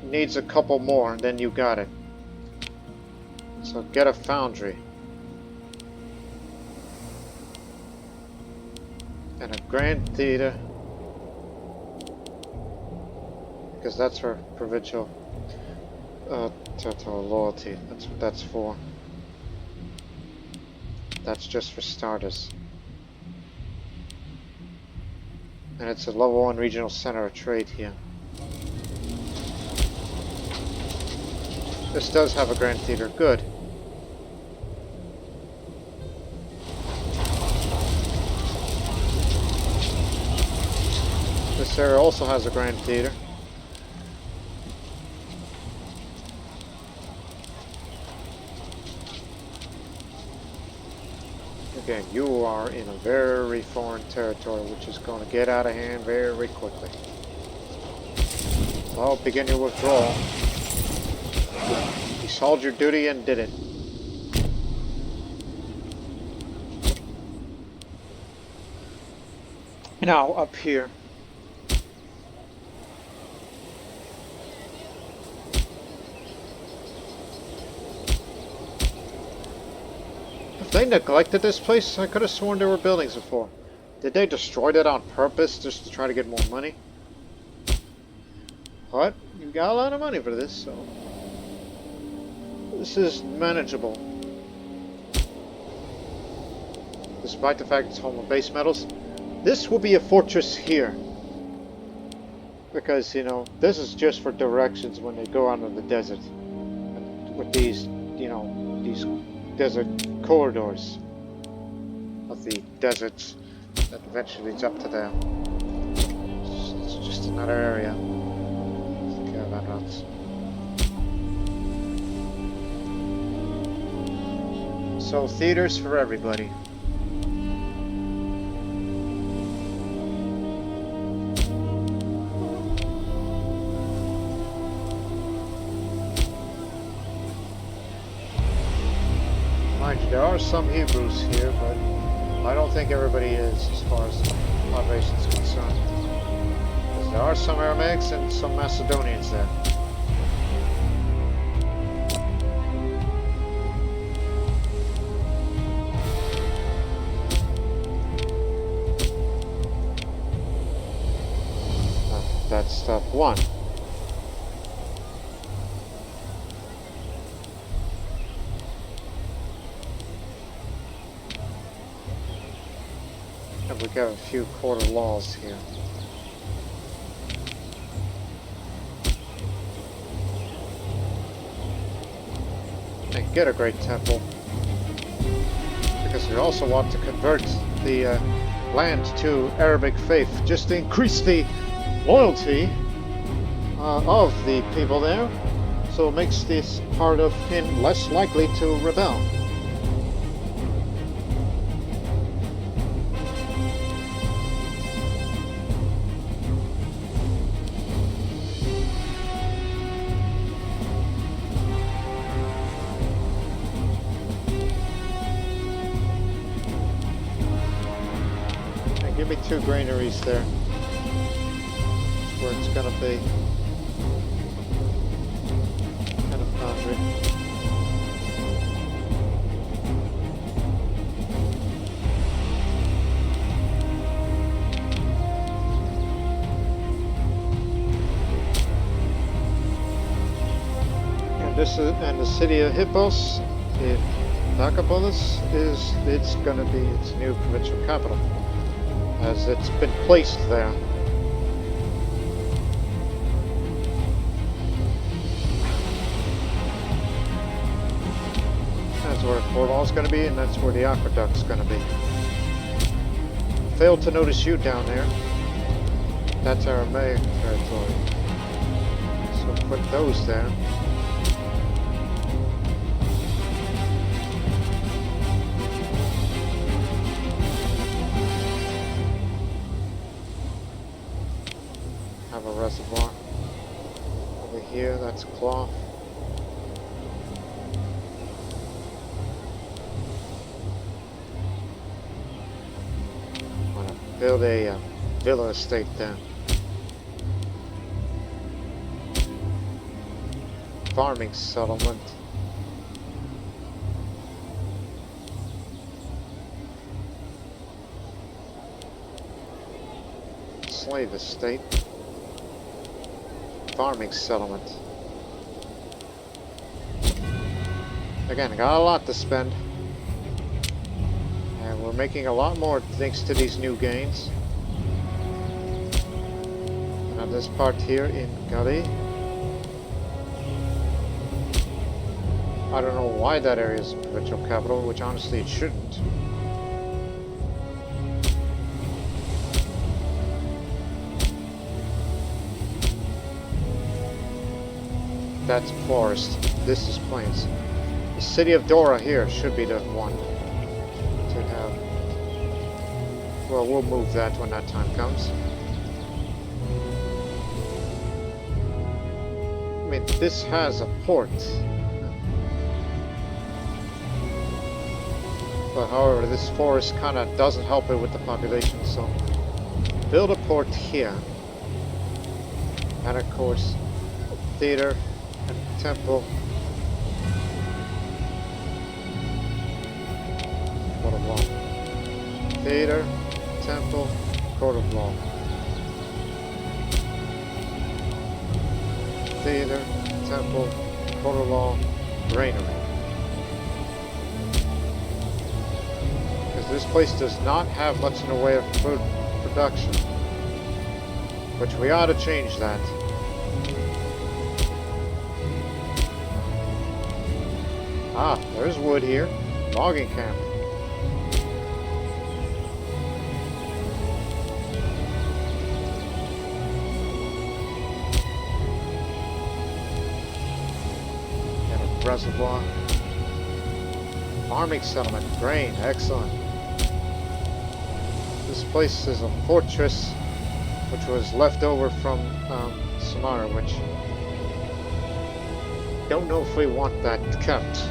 Needs a couple more, and then you got it. So get a foundry. And a grand theater. Because that's for provincial territorial loyalty. That's what that's for. That's just for starters. And it's a level 1 regional center of trade here. This does have a grand theater. Good. This area also has a grand theater. Again, you are in a very foreign territory, which is going to get out of hand very quickly. Well, begin your withdrawal. You solved your duty and did it. Now, up here. If they neglected this place, I could have sworn there were buildings before. Did they destroy that on purpose just to try to get more money? But you got a lot of money for this, so this is manageable. Despite the fact it's home of base metals, this will be a fortress here. Because, you know, this is just for directions when they go out in the desert. And with these, you know, these desert corridors of the deserts that eventually leads up to there. It's just another area. Caravan routes. So theaters for everybody. Mind you, there are some Hebrews here, but I don't think everybody is as far as the population is concerned. Because there are some Aramaics and some Macedonians there. That's step one. And we got a few quarter laws here. And get a great temple. Because we also want to convert the land to Arabic faith, just to increase the loyalty of the people there, So it makes this part of him less likely to rebel. And give me 2 granaries there. That's where it's gonna be. And the city of Hippos, in Nakapolis, it's going to be its new provincial capital, as it's been placed there. That's where Port Hall's going to be, and that's where the aqueduct's going to be. Failed to notice you down there. That's our main territory. So put those there. Have a reservoir over here. That's cloth. I'm gonna build a villa estate there. Farming settlement. Slave estate. Farming settlement. Again, I got a lot to spend. And we're making a lot more thanks to these new gains. And on this part here in Gali, I don't know why that area is a provincial capital, which honestly it shouldn't. That's forest. This is plains. The city of Dora here should be the one to have. Well, we'll move that when that time comes. I mean, this has a port. But however, this forest kind of doesn't help it with the population, so build a port here. And of course, theater. Temple, court of law, theater, temple, court of law, theater, temple, court of law, granary. Because this place does not have much in the way of food production, which we ought to change that. Ah, there's wood here. Logging camp. And a reservoir. Farming settlement. Grain. Excellent. This place is a fortress which was left over from Samara, which don't know if we want that kept.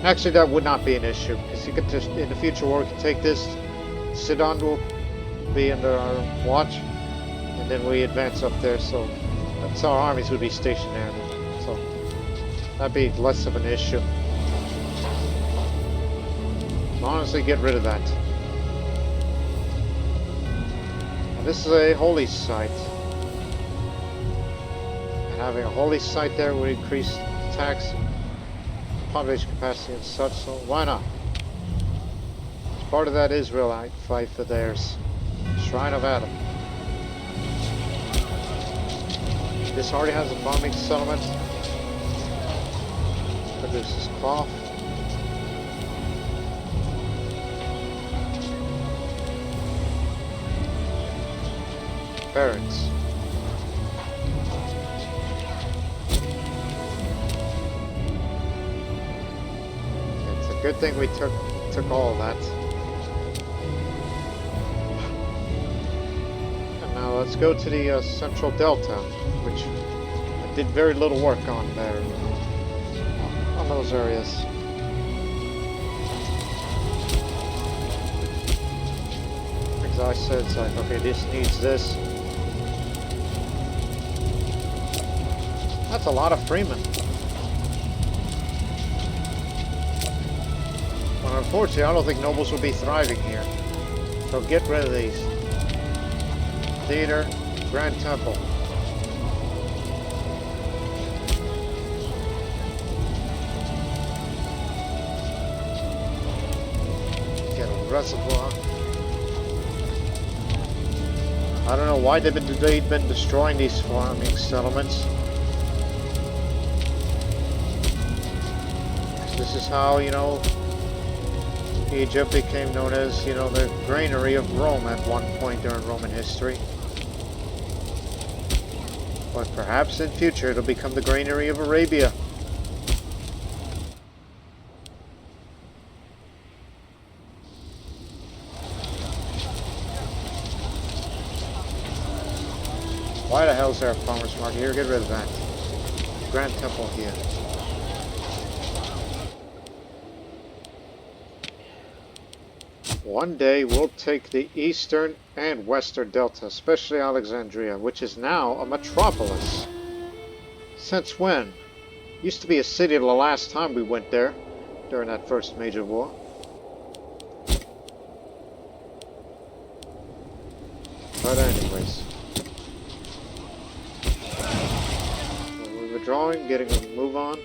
Actually, that would not be an issue, because you could just, in the future war, we could take this, Sidon will be under our watch, and then we advance up there, so that's our armies would be stationed there, so that'd be less of an issue. Honestly, get rid of that. Now, this is a holy site, and having a holy site there would increase tax population capacity and such, so why not? As part of that Israelite fight for theirs. Shrine of Adam. This already has a farming settlement. Produces cloth. Barracks. Good thing we took all of that. And now let's go to the central delta, which I did very little work on there, on those areas. As I said, it's like, okay, this needs this. That's a lot of freemen. But unfortunately, I don't think nobles will be thriving here. So get rid of these. Theater, Grand Temple. Get a reservoir. I don't know why they've been destroying these farming settlements. This is how, you know, Egypt became known as, you know, the granary of Rome at one point during Roman history. But perhaps in future it'll become the granary of Arabia. Why the hell is there a farmer's market here? Get rid of that. Grand Temple here. One day we'll take the eastern and western delta, especially Alexandria, which is now a metropolis. Since when? Used to be a city the last time we went there, during that first major war. But anyways. We're withdrawing, getting a move on.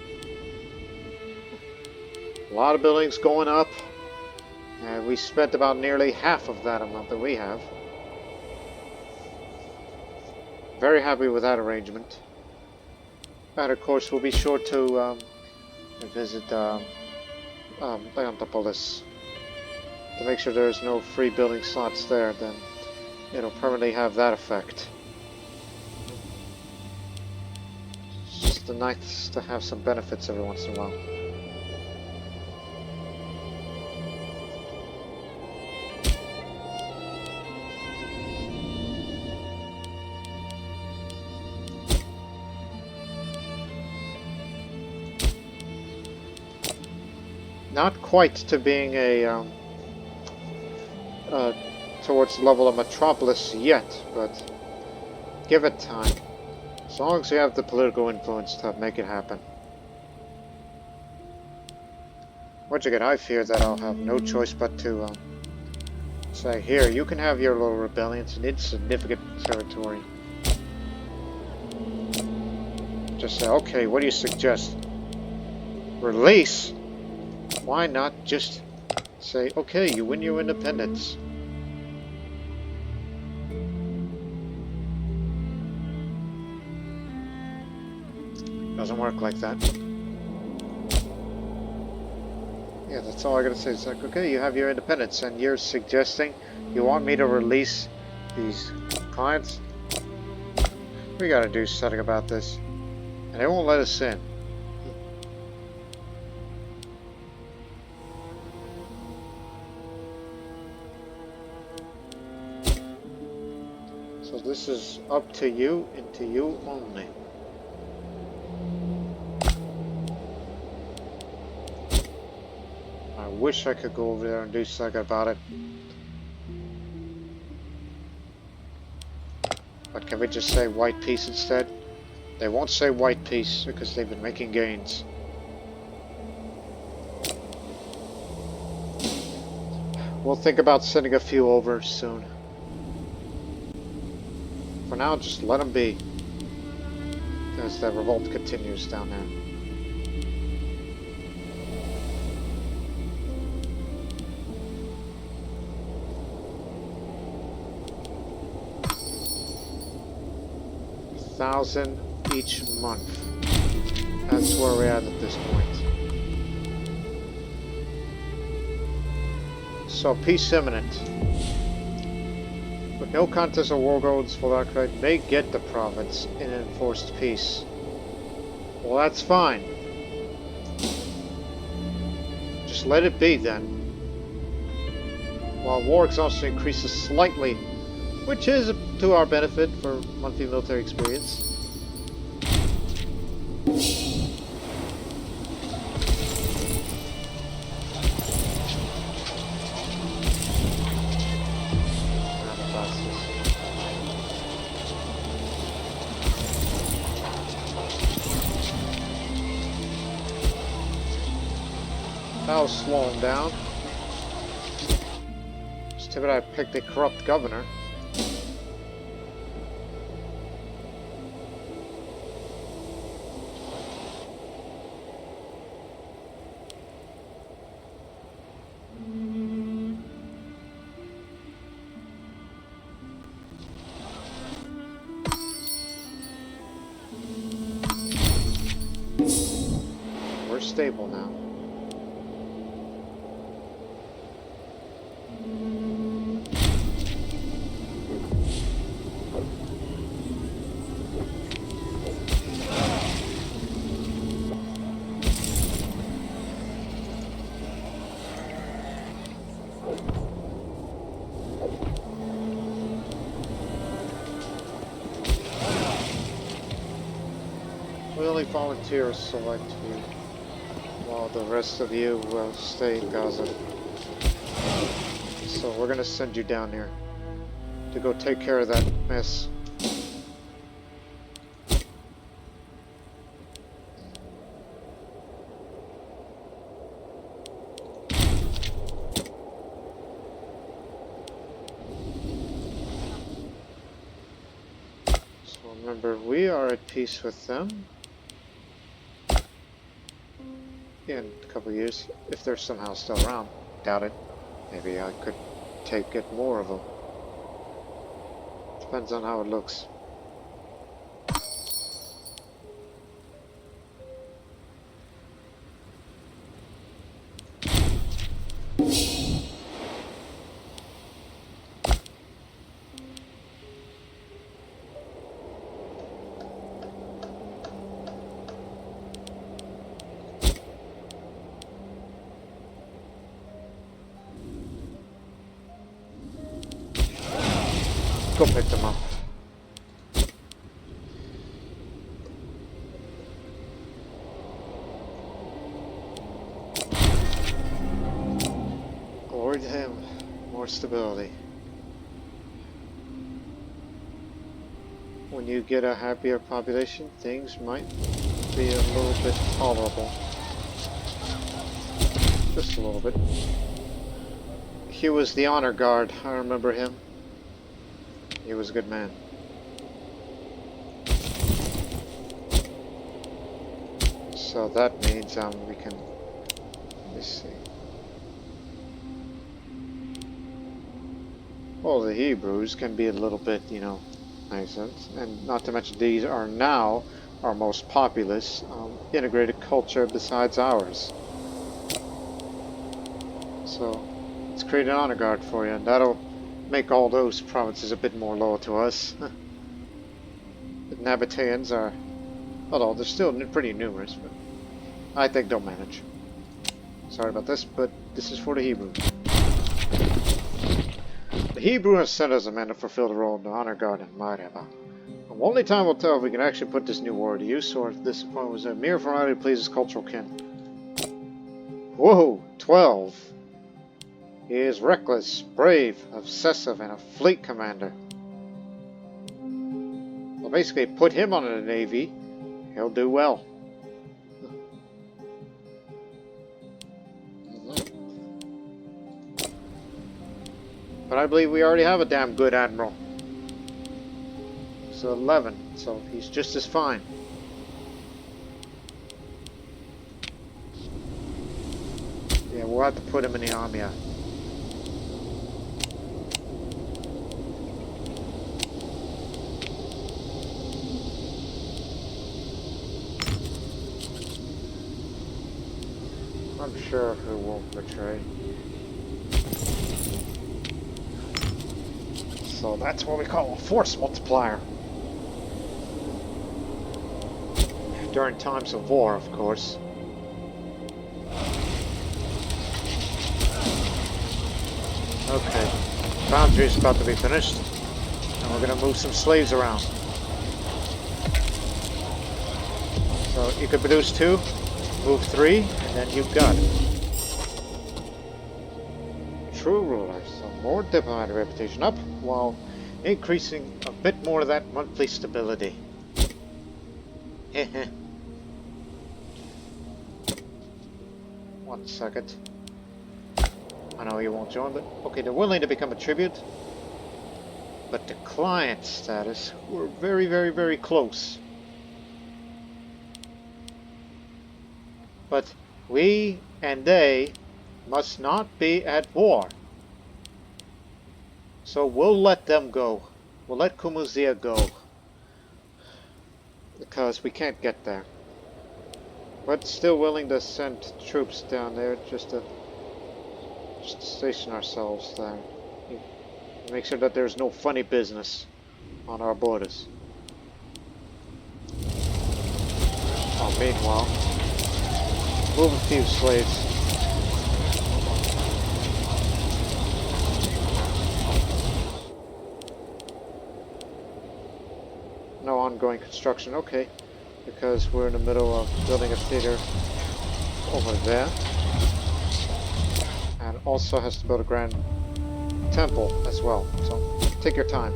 A lot of buildings going up. And we spent about nearly half of that amount that we have. Very happy with that arrangement. And of course we'll be sure to visit Leontopolis to make sure there's no free building slots there. Then it'll permanently have that effect. It's just nice to have some benefits every once in a while. Not quite to being a towards the level of metropolis yet, but give it time. As long as you have the political influence to make it happen. Once again, I fear that I'll have no choice but to say, here, you can have your little rebellions in insignificant territory. Just say, okay, what do you suggest? Release? Why not just say, okay, you win your independence? Doesn't work like that. Yeah, that's all I gotta say. It's like, okay, you have your independence, and you're suggesting you want me to release these clients? We gotta do something about this. And they won't let us in. So this is up to you and to you only. I wish I could go over there and do something about it. But can we just say white peace instead? They won't say white peace because they've been making gains. We'll think about sending a few over soon. For now, just let them be, as the revolt continues down there. $1,000 each month. That's where we're at this point. So, peace imminent. With no contest or war goals, Volokite may get the province in enforced peace. Well, that's fine. Just Just let it be then. While war exhaustion increases slightly, which is to our benefit for monthly military experience. That'll slow him down. It's too bad I picked a corrupt governor. We're stable now. We only volunteers select you, while the rest of you will stay in Gaza. So we're gonna send you down here to go take care of that mess. So remember, we are at peace with them. In a couple of years, if they're somehow still around. Doubt it. Maybe I could get more of them. Depends on how it looks. Go pick them up. Glory to him. More stability. When you get a happier population, things might be a little bit tolerable. Just a little bit. He was the honor guard. I remember him. He was a good man. So that means we can, let's see. Well, the Hebrews can be a little bit, you know, nice, and not to mention these are now our most populous integrated culture besides ours. So let's create an honor guard for you, and that'll make all those provinces a bit more loyal to us. The Nabateans are, although they're still pretty numerous, but I think they'll manage. Sorry about this, but this is for the Hebrew. The Hebrew has sent us a man to fulfill the role of the honor guard in Mareba. Only time will tell if we can actually put this new war to use, or if this appointment was a mere formality to please his cultural kin. Whoa, 12. He is reckless, brave, obsessive, and a fleet commander. Well, basically, put him on the Navy, he'll do well. But I believe we already have a damn good admiral. So 11, so he's just as fine. Yeah, we'll have to put him in the army. I'm sure who won't betray. So that's what we call a force multiplier. During times of war, of course. Okay. Foundry is about to be finished. And we're gonna move some slaves around. So you could produce 2, move 3, and then you've got it. True ruler, so more diplomatic reputation up, while increasing a bit more of that monthly stability. Heh. 1 second. I know you won't join, but okay, they're willing to become a tribute. But the client status, we're very, very, very close. But we and they must not be at war. So we'll let them go. We'll let Kumuzia go. Because we can't get there. But still willing to send troops down there just to station ourselves there. Make sure that there's no funny business on our borders. Oh, meanwhile, move a few slaves. No ongoing construction, okay. Because we're in the middle of building a theater over there. And also has to build a grand temple as well, so take your time.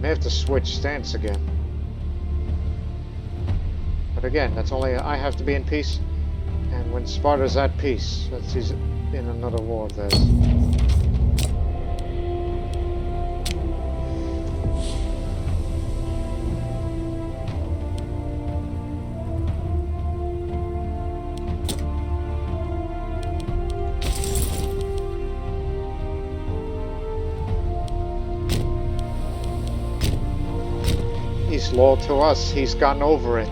May have to switch stance again. But again, that's only I have to be in peace, and when Sparta's at peace, that's he's in another war of theirs. He's loyal to us. He's gotten over it.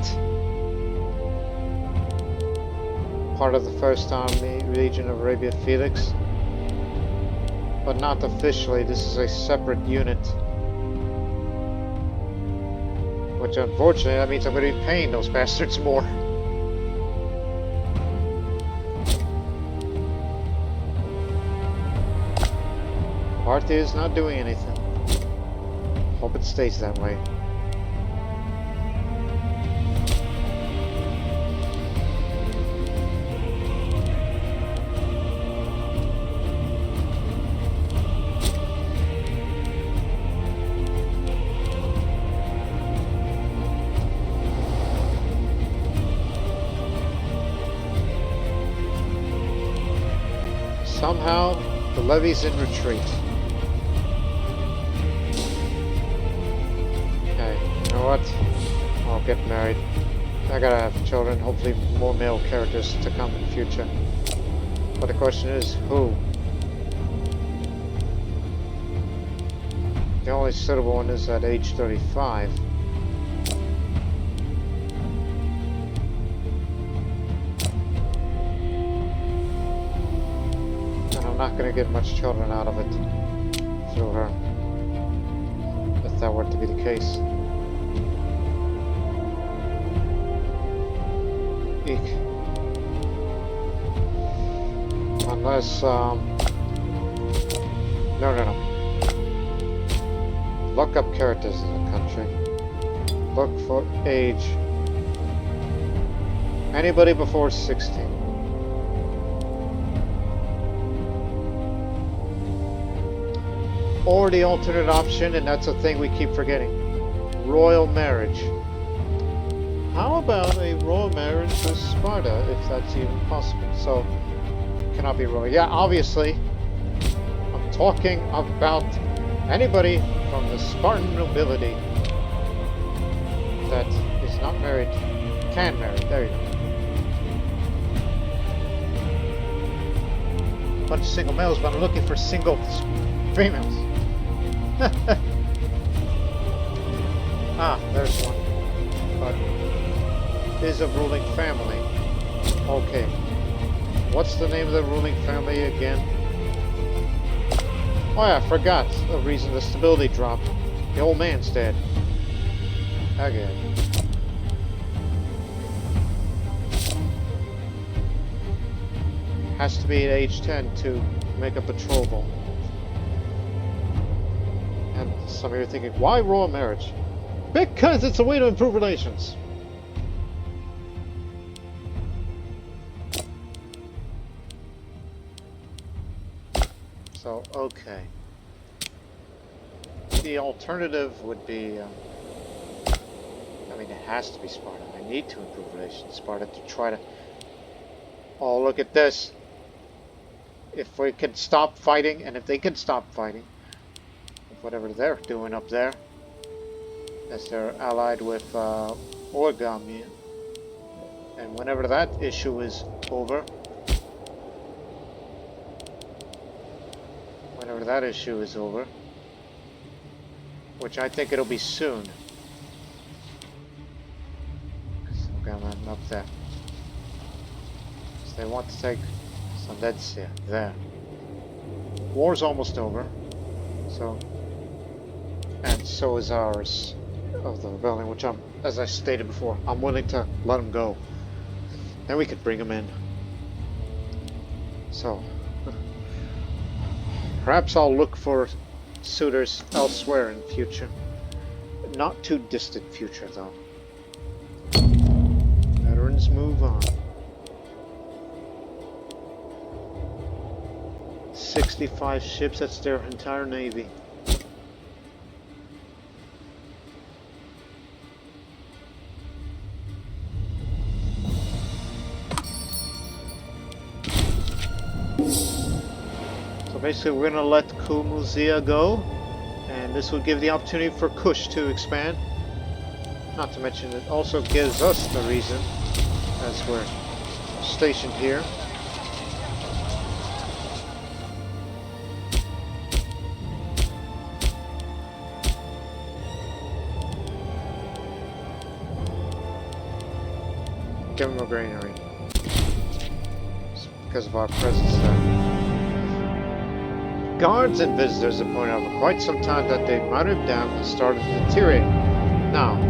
Part of the First Army Legion of Arabia Felix. But not officially. This is a separate unit. Which unfortunately, that means I'm going to be paying those bastards more. Parthian is not doing anything. Hope it stays that way. Somehow, the levy's in retreat. Okay, you know what? I'll get married. I gotta have children, hopefully more male characters to come in the future. But the question is, who? The only suitable one is at age 35. Not going to get much children out of it through her, if that were to be the case. Eek. Unless, no. Look up characters in the country. Look for age. Anybody before 16. Or the alternate option, and that's a thing we keep forgetting, royal marriage. How about a royal marriage with Sparta, if that's even possible? So, cannot be royal. Yeah, obviously, I'm talking about anybody from the Spartan nobility that is not married, can marry. There you go. Bunch of single males, but I'm looking for single females. Ah, there's one. But is a ruling family. Okay. What's the name of the ruling family again? Oh yeah, I forgot the reason the stability dropped. The old man's dead. Again. Has to be at age 10 to make a patrol ball. And some of you are thinking, why royal marriage? Because it's a way to improve relations. So, okay. The alternative would be, I mean, it has to be Sparta. I need to improve relations. Sparta to try to... Oh, look at this. If we can stop fighting, and if they can stop fighting, whatever they're doing up there, as they're allied with Origami, and whenever that issue is over, which I think it'll be soon. Okay, I'm up there. So they want to take some Dead Sea there. War's almost over, so, and so is ours of the rebellion, which I'm, as I stated before, I'm willing to let them go. Then we could bring them in. So, perhaps I'll look for suitors elsewhere in the future. Not too distant future, though. Veterans move on. 65 ships, that's their entire navy. So basically we're going to let Kumuzia go, and this will give the opportunity for Kush to expand. Not to mention it also gives us the reason, as we're stationed here. Give them a granary. It's because of our presence there. Guards and visitors have pointed out for quite some time that the Mandeb Dam has started to deteriorate. Now,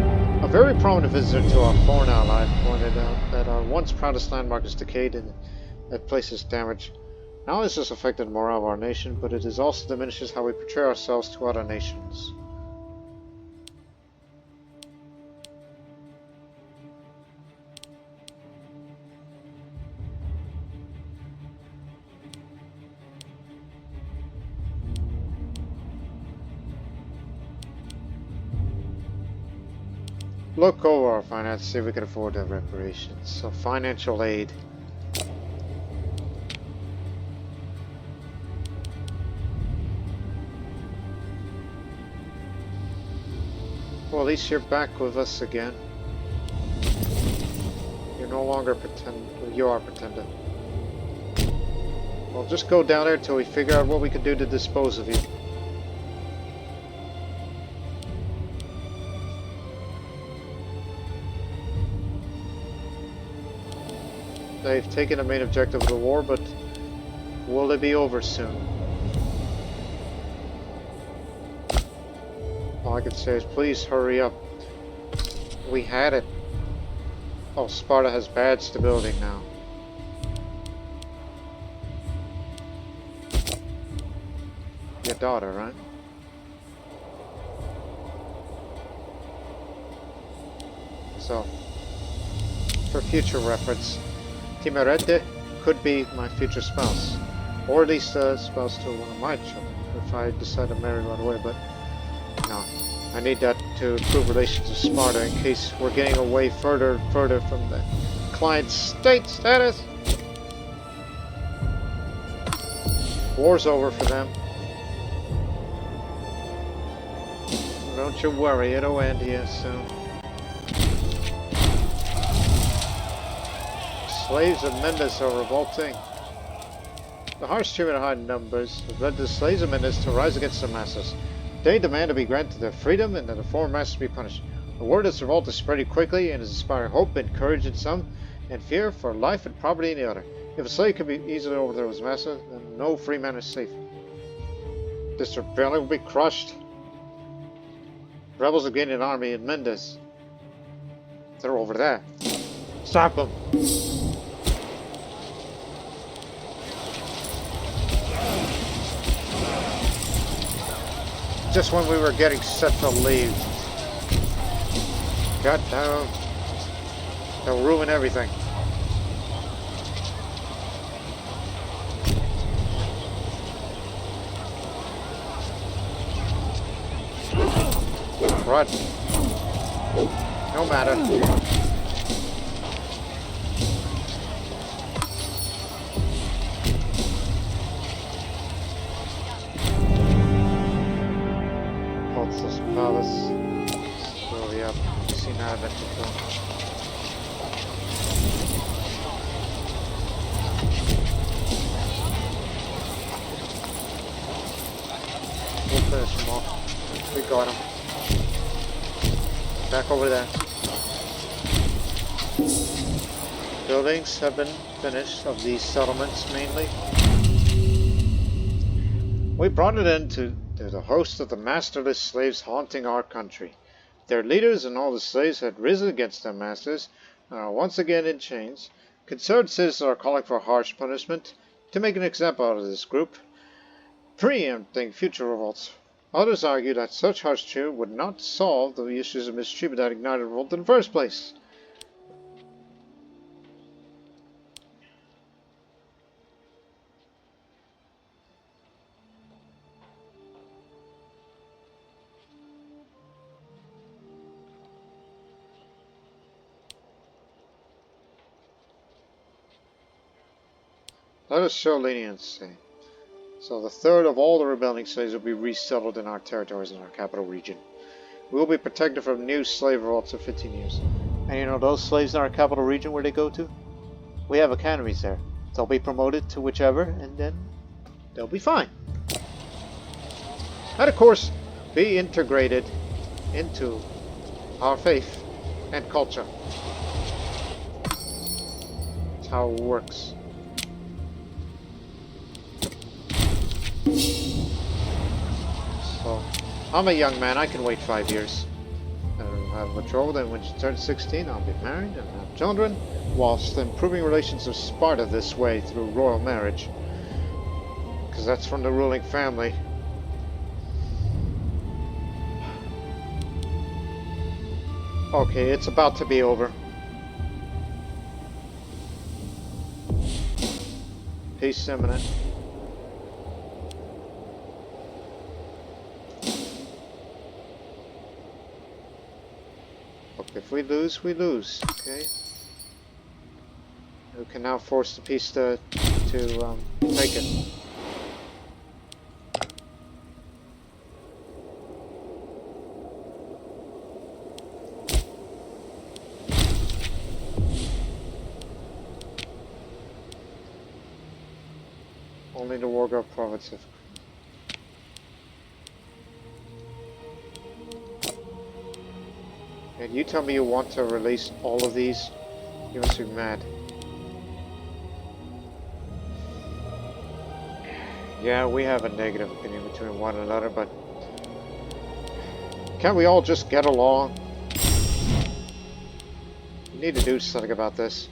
a very prominent visitor to our foreign ally pointed out that our once proudest landmark is decayed and that place is damaged. Not only has this affected the morale of our nation, but it also diminishes how we portray ourselves to other nations. Look over our finances, see if we can afford the reparations. So financial aid. Well, at least you're back with us again. You're no longer you are pretending. Well, just go down there till we figure out what we can do to dispose of you. They've taken the main objective of the war, but will it be over soon? All I can say is please hurry up. We had it. Oh, Sparta has bad stability now. Your daughter, right? So, for future reference, Timerete could be my future spouse, or at least a spouse to one of my children, if I decide to marry right away, but no. I need that to improve relations with Sparta in case we're getting away further from the client state status. War's over for them. Don't you worry, it'll end here soon. Slaves of Mendes are revolting. The harsh treatment of high numbers has led the slaves of Mendes to rise against their masters. They demand to be granted their freedom and that the former masters be punished. The word of this revolt is spreading quickly and is inspiring hope and courage in some, and fear for life and property in the other. If a slave can be easily overthrown his master, then no free man is safe. This rebellion will be crushed. Rebels have gained an army in Mendes. They're over there. Stop them. Just when we were getting set to leave. God damn. They'll ruin everything. Run. No matter. Pulsus Palace. Slowly up. See now that you go. We'll finish them off. We got him. Back over there. Buildings have been finished of these settlements mainly. We brought it into the host of the masterless slaves haunting our country. Their leaders and all the slaves had risen against their masters and are once again in chains. Concerned citizens are calling for harsh punishment to make an example out of this group, preempting future revolts. Others argue that such harsh treatment would not solve the issues of mistreatment that ignited revolt in the first place. Let us show leniency. So the third of all the rebelling slaves will be resettled in our territories in our capital region. We will be protected from new slave revolts for 15 years. And you know those slaves in our capital region where they go to? We have academies there. They'll be promoted to whichever, and then they'll be fine. And of course, be integrated into our faith and culture. That's how it works. So, I'm a young man, I can wait 5 years. I'll have a betrothed, and when she turns 16, I'll be married and have children, whilst improving relations of Sparta this way through royal marriage. Because that's from the ruling family. Okay, it's about to be over. Peace imminent. If we lose, we lose. Okay. We can now force the peace to take it. Only the Wargov province of. And you tell me you want to release all of these? You must be mad. Yeah, we have a negative opinion between one another, but can't we all just get along? We need to do something about this.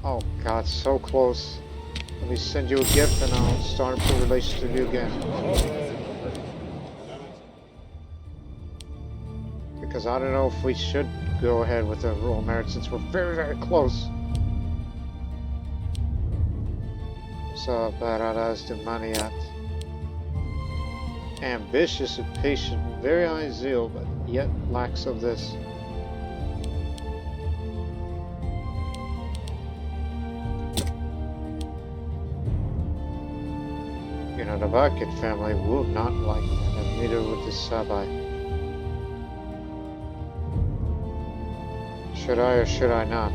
Oh God, so close. Let me send you a gift and I'll start improving relations with you again. Because I don't know if we should go ahead with the royal marriage since we're very, very close. So, Baradas de Maniat. Ambitious and patient, very high zeal, but yet lacks of this. the Bucket family would not like that, and neither would the Saba. Should I or should I not?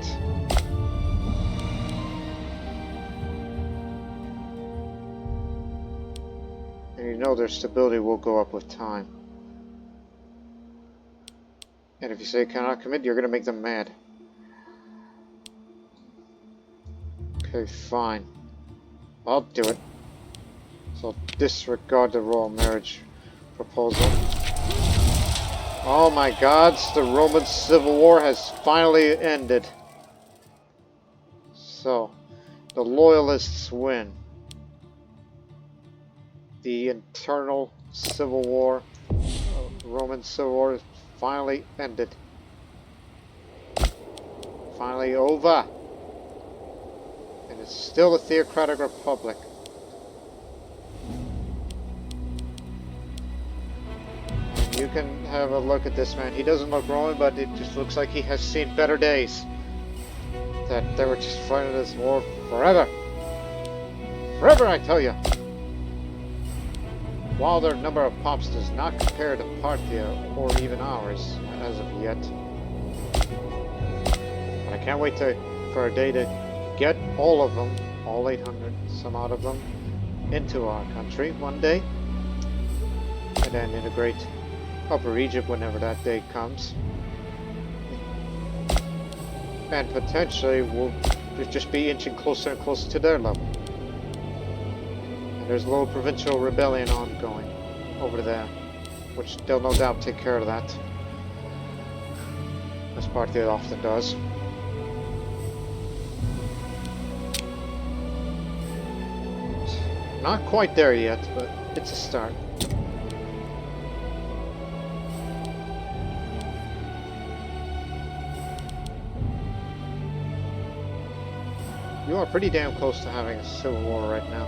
And you know their stability will go up with time. And if you say cannot commit, you're going to make them mad. Okay, fine. I'll do it. So I'll disregard the royal marriage proposal. Oh my gods, the Roman Civil War has finally ended. So, the loyalists win. The internal civil war, Roman Civil War, is finally ended. Finally over. And it's still a theocratic republic. You can have a look at this man. He doesn't look Roman, but it just looks like he has seen better days. That they were just fighting this war forever. Forever, I tell you. While their number of pops does not compare to Parthian or even ours, as of yet. But I can't wait for a day to get all of them, all 800 some odd of them, into our country one day. And then integrate Upper Egypt whenever that day comes. And potentially we'll just be inching closer and closer to their level. And there's a little provincial rebellion ongoing over there, which they'll no doubt take care of that, as Parthian often does. Not quite there yet, but it's a start. You are pretty damn close to having a civil war right now.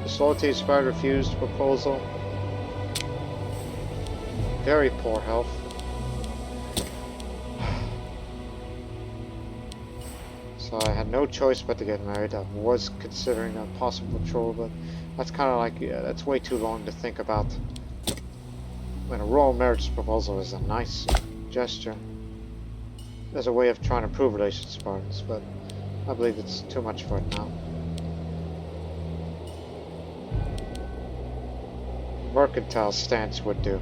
Disloyalty expired, refused proposal. Very poor health. So I had no choice but to get married. I was considering a possible betrothal, but that's kind of like, yeah, that's way too long to think about. When a royal marriage proposal is a nice gesture. As a way of trying to prove relations to Spartans, but I believe it's too much for it now. Mercantile stance would do.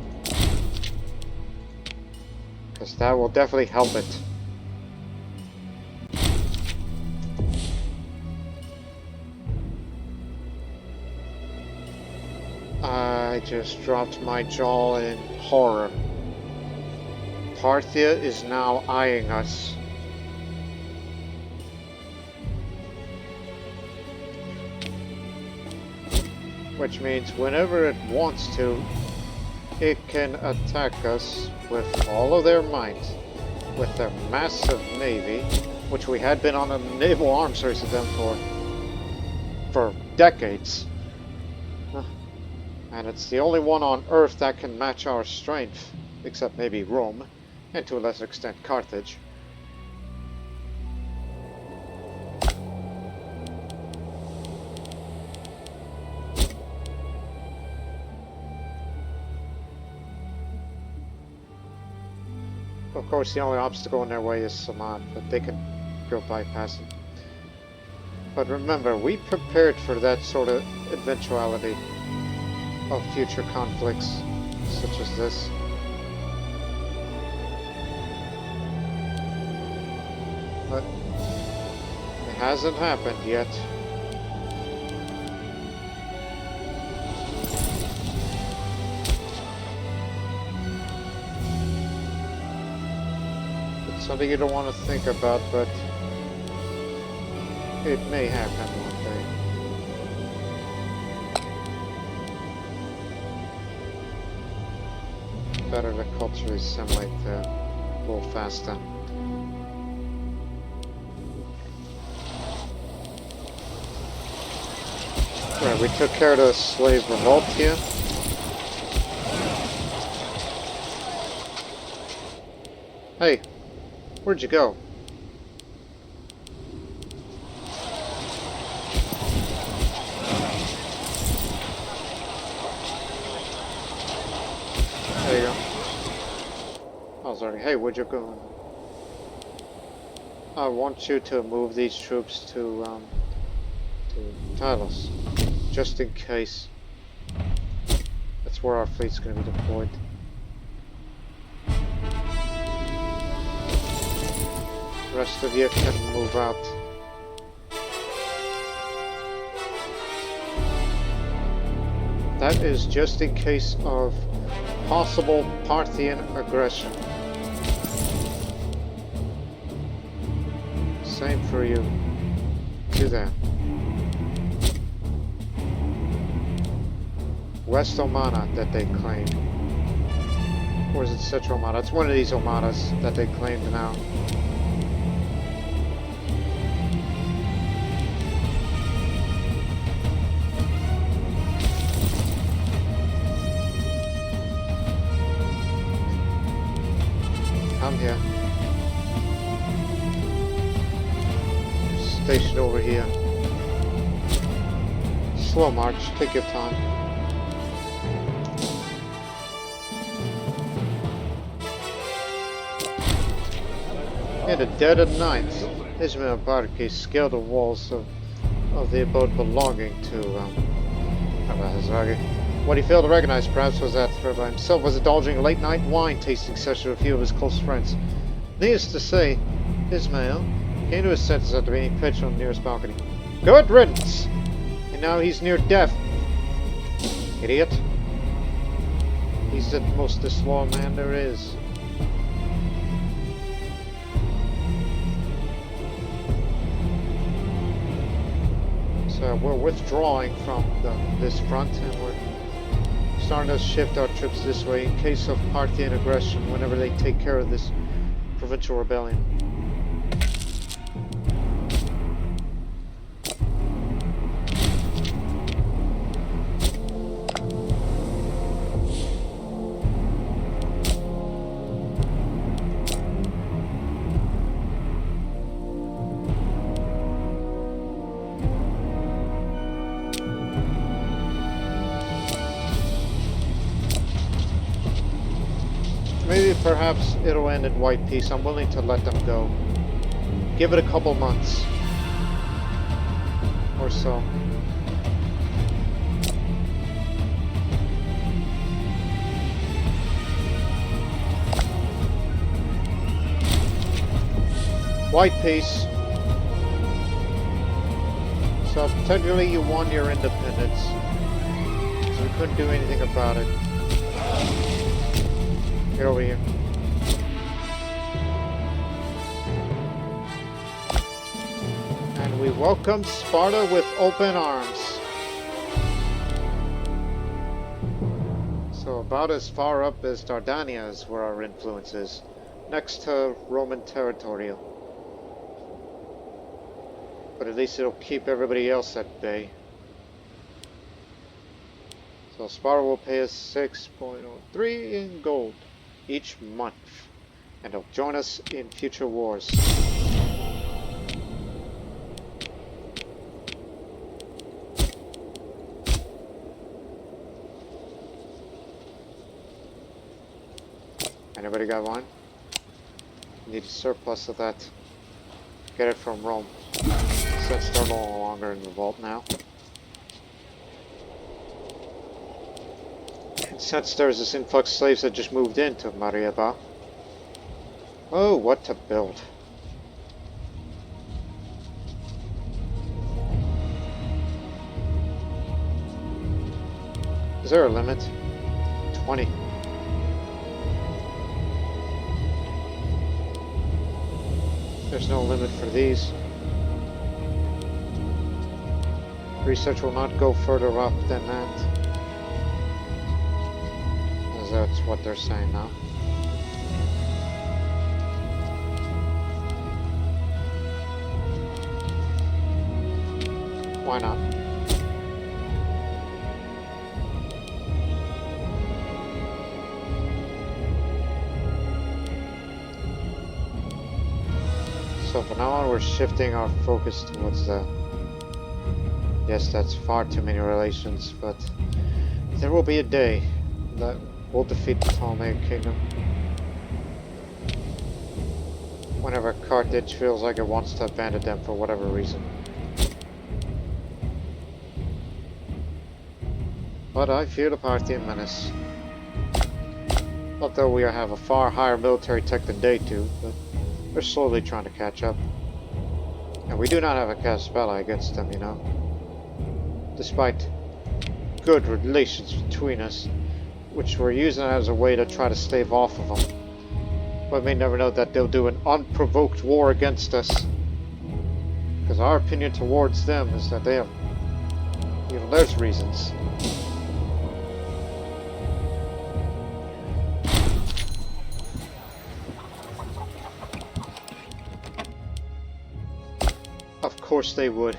Because that will definitely help it. I just dropped my jaw in horror. Parthian is now eyeing us. Which means whenever it wants to, it can attack us with all of their might. With their massive navy, which we had been on a naval arms race with them for decades. And it's the only one on Earth that can match our strength, except maybe Rome. And to a lesser extent, Carthage. Of course, the only obstacle in their way is Saman, but they can go bypass it. But remember, we prepared for that sort of eventuality of future conflicts, such as this. But it hasn't happened yet. It's something you don't want to think about, but it may happen one day. Better to culturally assimilate a little faster. Right, we took care of the slave revolt here. Hey, where'd you go? like, hey, where'd you go? I want you to move these troops to Talos, just in case. That's where our fleet's going to be deployed. The rest of you can move out. That is just in case of possible Parthian aggression. Same for you. Do that. West Omana that they claim. Or is it Central Omana? It's one of these Omanas that they claimed now. Come here. Station over here. Slow march, take your time. In the dead of night, Ismail Barki scaled the walls of the abode belonging to Rabbi Hazragi. What he failed to recognize, perhaps, was that Rabbi himself was indulging a late-night wine-tasting session with a few of his close friends. Needless to say, Ismail came to his senses after being pitched on the nearest balcony. Good riddance! And now he's near death. Idiot. He's the most disloyal man there is. So we're withdrawing from this front, and we're starting to shift our troops this way in case of Parthian aggression whenever they take care of this provincial rebellion. Maybe perhaps it'll end in white peace. I'm willing to let them go. Give it a couple months or so. White peace. So technically you won your independence. So we couldn't do anything about it. Get over here. And we welcome Sparta with open arms. So about as far up as Dardania is where our influence is. Next to Roman territorial. But at least it'll keep everybody else at bay. So Sparta will pay us 6.03 in gold each month, and they'll join us in future wars. Anybody got one? Need a surplus of that. Get it from Rome, since they're no longer in revolt now. Since there's this influx of slaves that just moved into Marieba. Oh, what to build. Is there a limit? 20. There's no limit for these. Research will not go further up than that. That's what they're saying now. Why not? So from now on we're shifting our focus towards the... Yes, that's far too many relations, but there will be a day that we'll defeat the Ptolemaic Kingdom. whenever Carthage feels like it wants to abandon them for whatever reason. But I fear the Parthian menace. Although we have a far higher military tech than they do, but we're slowly trying to catch up. And we do not have a casus belli against them, you know. Despite good relations between us, which we're using as a way to try to stave off of them. But we never know that they'll do an unprovoked war against us. Because our opinion towards them is that they have, you know, there's reasons. Of course they would.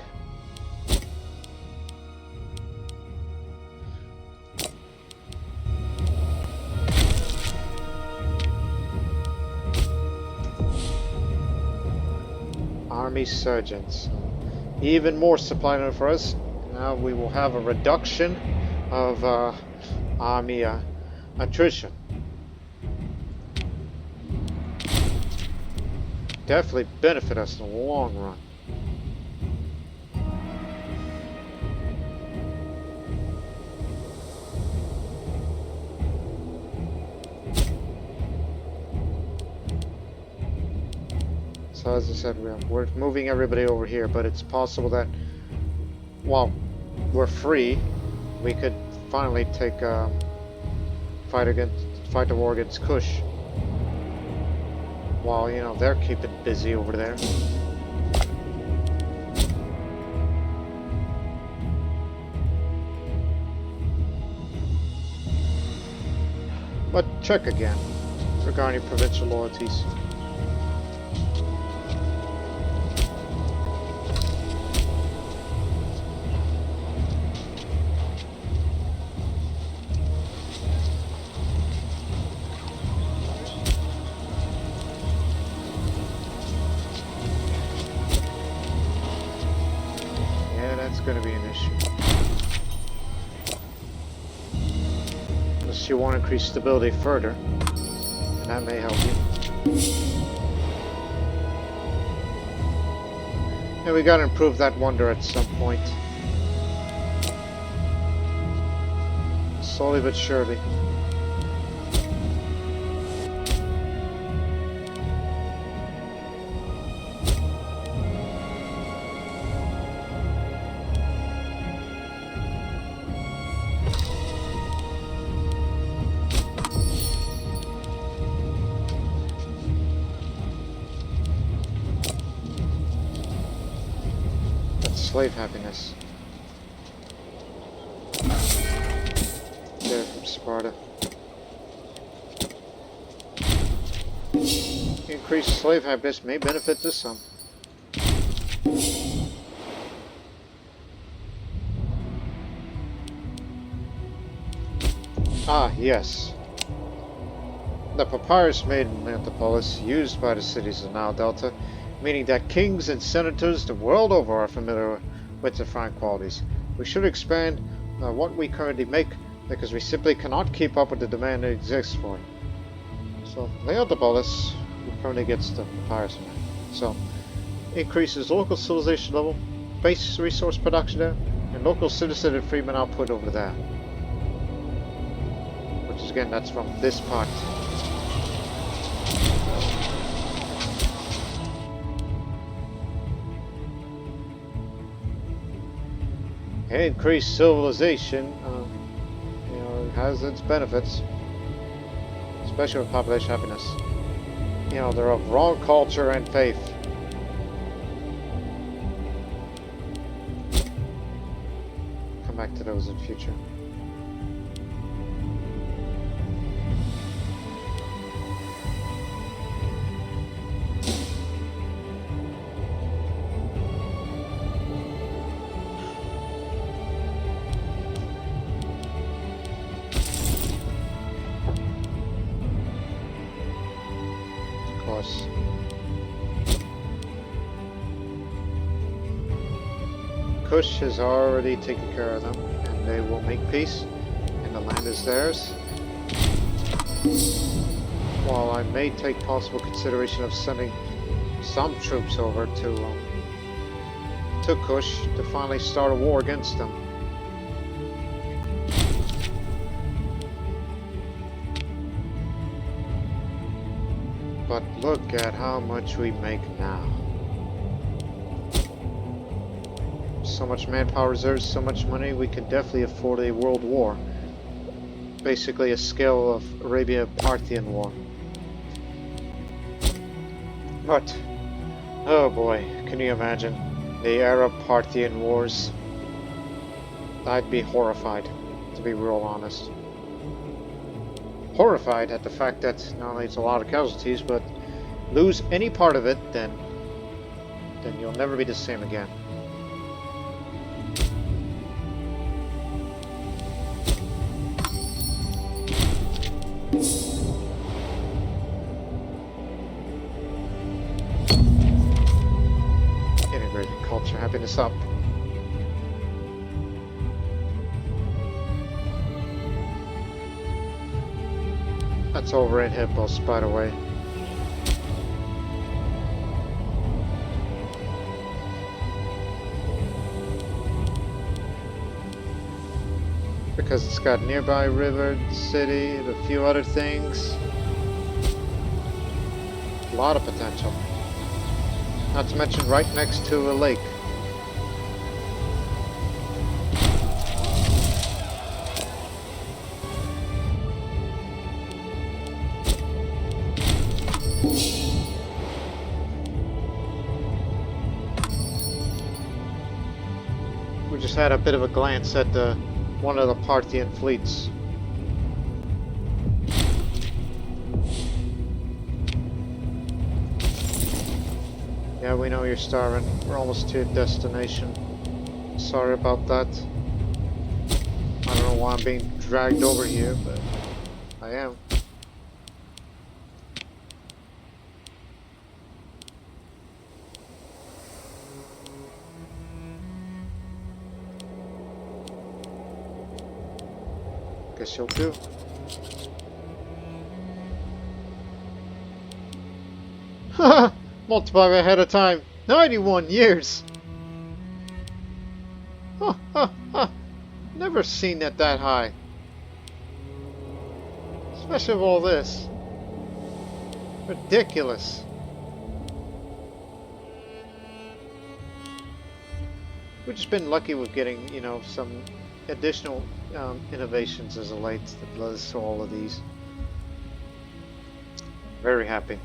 Army surgeons. Even more supply note for us. Now we will have a reduction of army attrition. Definitely benefit us in the long run. So as I said, we're moving everybody over here, but it's possible that while we're free, we could finally take fight the war against Kush. While, you know, they're keeping busy over there. But check again regarding provincial loyalties. Going to be an issue. Unless you want to increase stability further, and that may help you. And we got to improve that wonder at some point. Slowly but surely. Slave happiness. There from Sparta. Increased slave happiness may benefit to some. Ah, yes. The papyrus made in Anthropolis, used by the cities of Nile Delta, meaning that kings and senators the world over are familiar with the fine qualities. We should expand what we currently make, because we simply cannot keep up with the demand that exists for it. So, Leotopolis currently gets the papyrus. So, increases local civilization level, base resource production there, and local citizen and freeman output over there. Which is, again, that's from this part. Increased civilization, you know, has its benefits, especially with population happiness. You know, they're of wrong culture and faith. Come back to those in future. Kush has already taken care of them, and they will make peace, and the land is theirs. While I may take possible consideration of sending some troops over to Kush to finally start a war against them. But look at how much we make now. So much manpower reserves, so much money, we could definitely afford a world war. Basically a scale of Arabia-Parthian war. But, oh boy, can you imagine the Arab-Parthian wars? I'd be horrified, to be real honest. Horrified at the fact that not only it's a lot of casualties, but lose any part of it, then you'll never be the same again. Integrated culture, happiness up. That's over in Hippos, by the way. Because it's got nearby river, city, and a few other things. A lot of potential. Not to mention right next to a lake. We just had a bit of a glance at one of the Parthian fleets. Yeah, we know you're starving. We're almost to your destination. Sorry about that. I don't know why I'm being dragged over here, but I am. Guess you'll do. Haha! Multiply by ahead of time. 91 years! Huh, huh, huh. Never seen it that high. Especially with all this. Ridiculous. We've just been lucky with getting, you know, some additional innovations as of late that led us to all of these. Very happy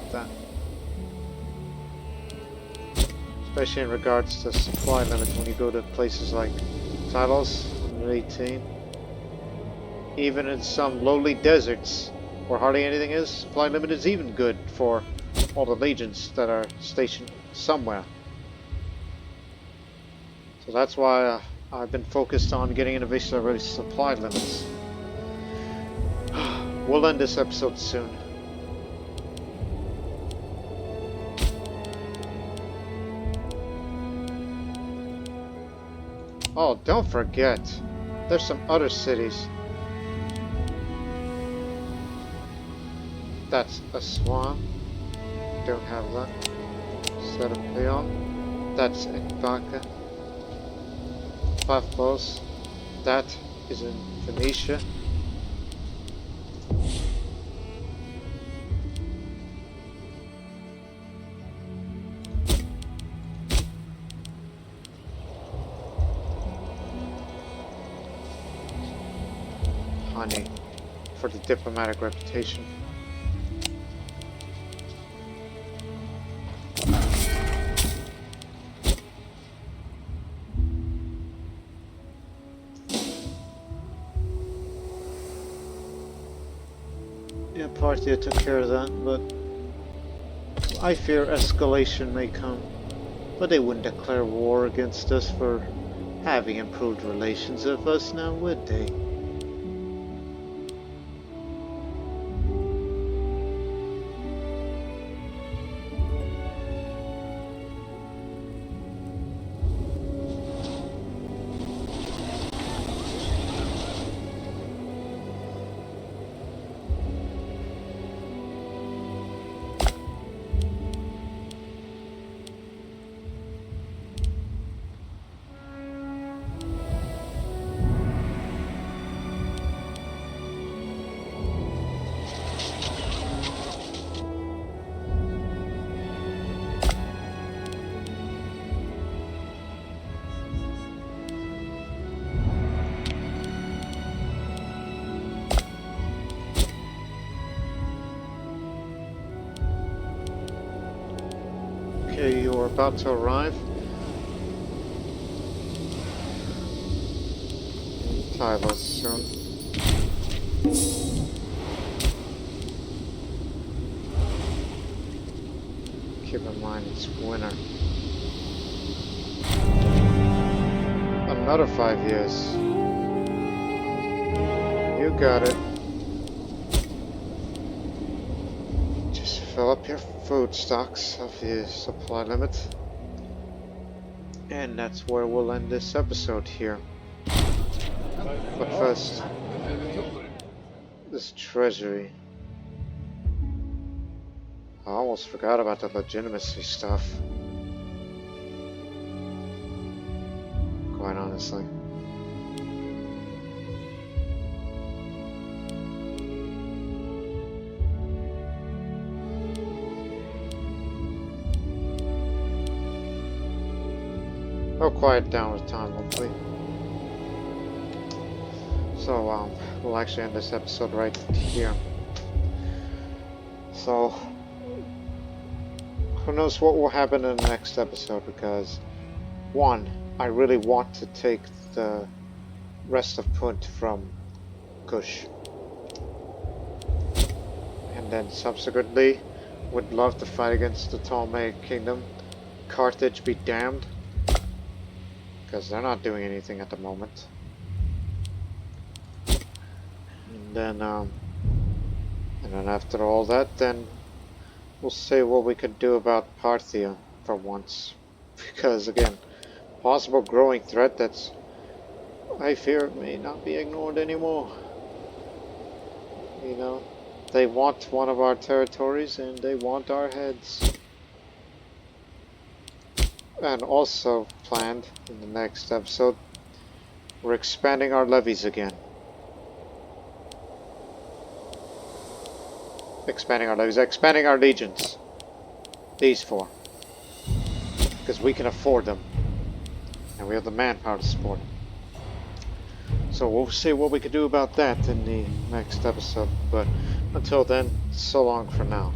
with that. Especially in regards to supply limits when you go to places like Talos, 118. Even in some lowly deserts where hardly anything is, supply limit is even good for all the legions that are stationed somewhere. So that's why I've been focused on getting innovation already supply limits. We'll end this episode soon. Oh, don't forget, there's some other cities. That's a swan. Don't have that. Set of Leon. That's Ekbaka. Paphos. That is in Phoenicia. Honey, for the diplomatic reputation. Yeah, Parthia took care of that, but I fear escalation may come. But they wouldn't declare war against us for having improved relations with us now, would they? you're about to arrive. Tyler soon. Keep in mind it's winter. Another 5 years. You got it. Just fill up your food stocks of your supply limit. And that's where we'll end this episode here. But first, this treasury. I almost forgot about the legitimacy stuff. Quite honestly. I'll quiet down with time, hopefully. So, we'll actually end this episode right here. So, who knows what will happen in the next episode, because, one, I really want to take the rest of Punt from Kush. And then subsequently, would love to fight against the Ptolemaic Kingdom. Carthage be damned. Because they're not doing anything at the moment. And then after all that, then we'll see what we could do about Parthian for once. Because again, possible growing threat that's, I fear, may not be ignored anymore. You know, they want one of our territories and they want our heads. And also planned in the next episode, we're expanding our levies again. Expanding our legions. These four. Because we can afford them. And we have the manpower to support them. So we'll see what we can do about that in the next episode. But until then, so long for now.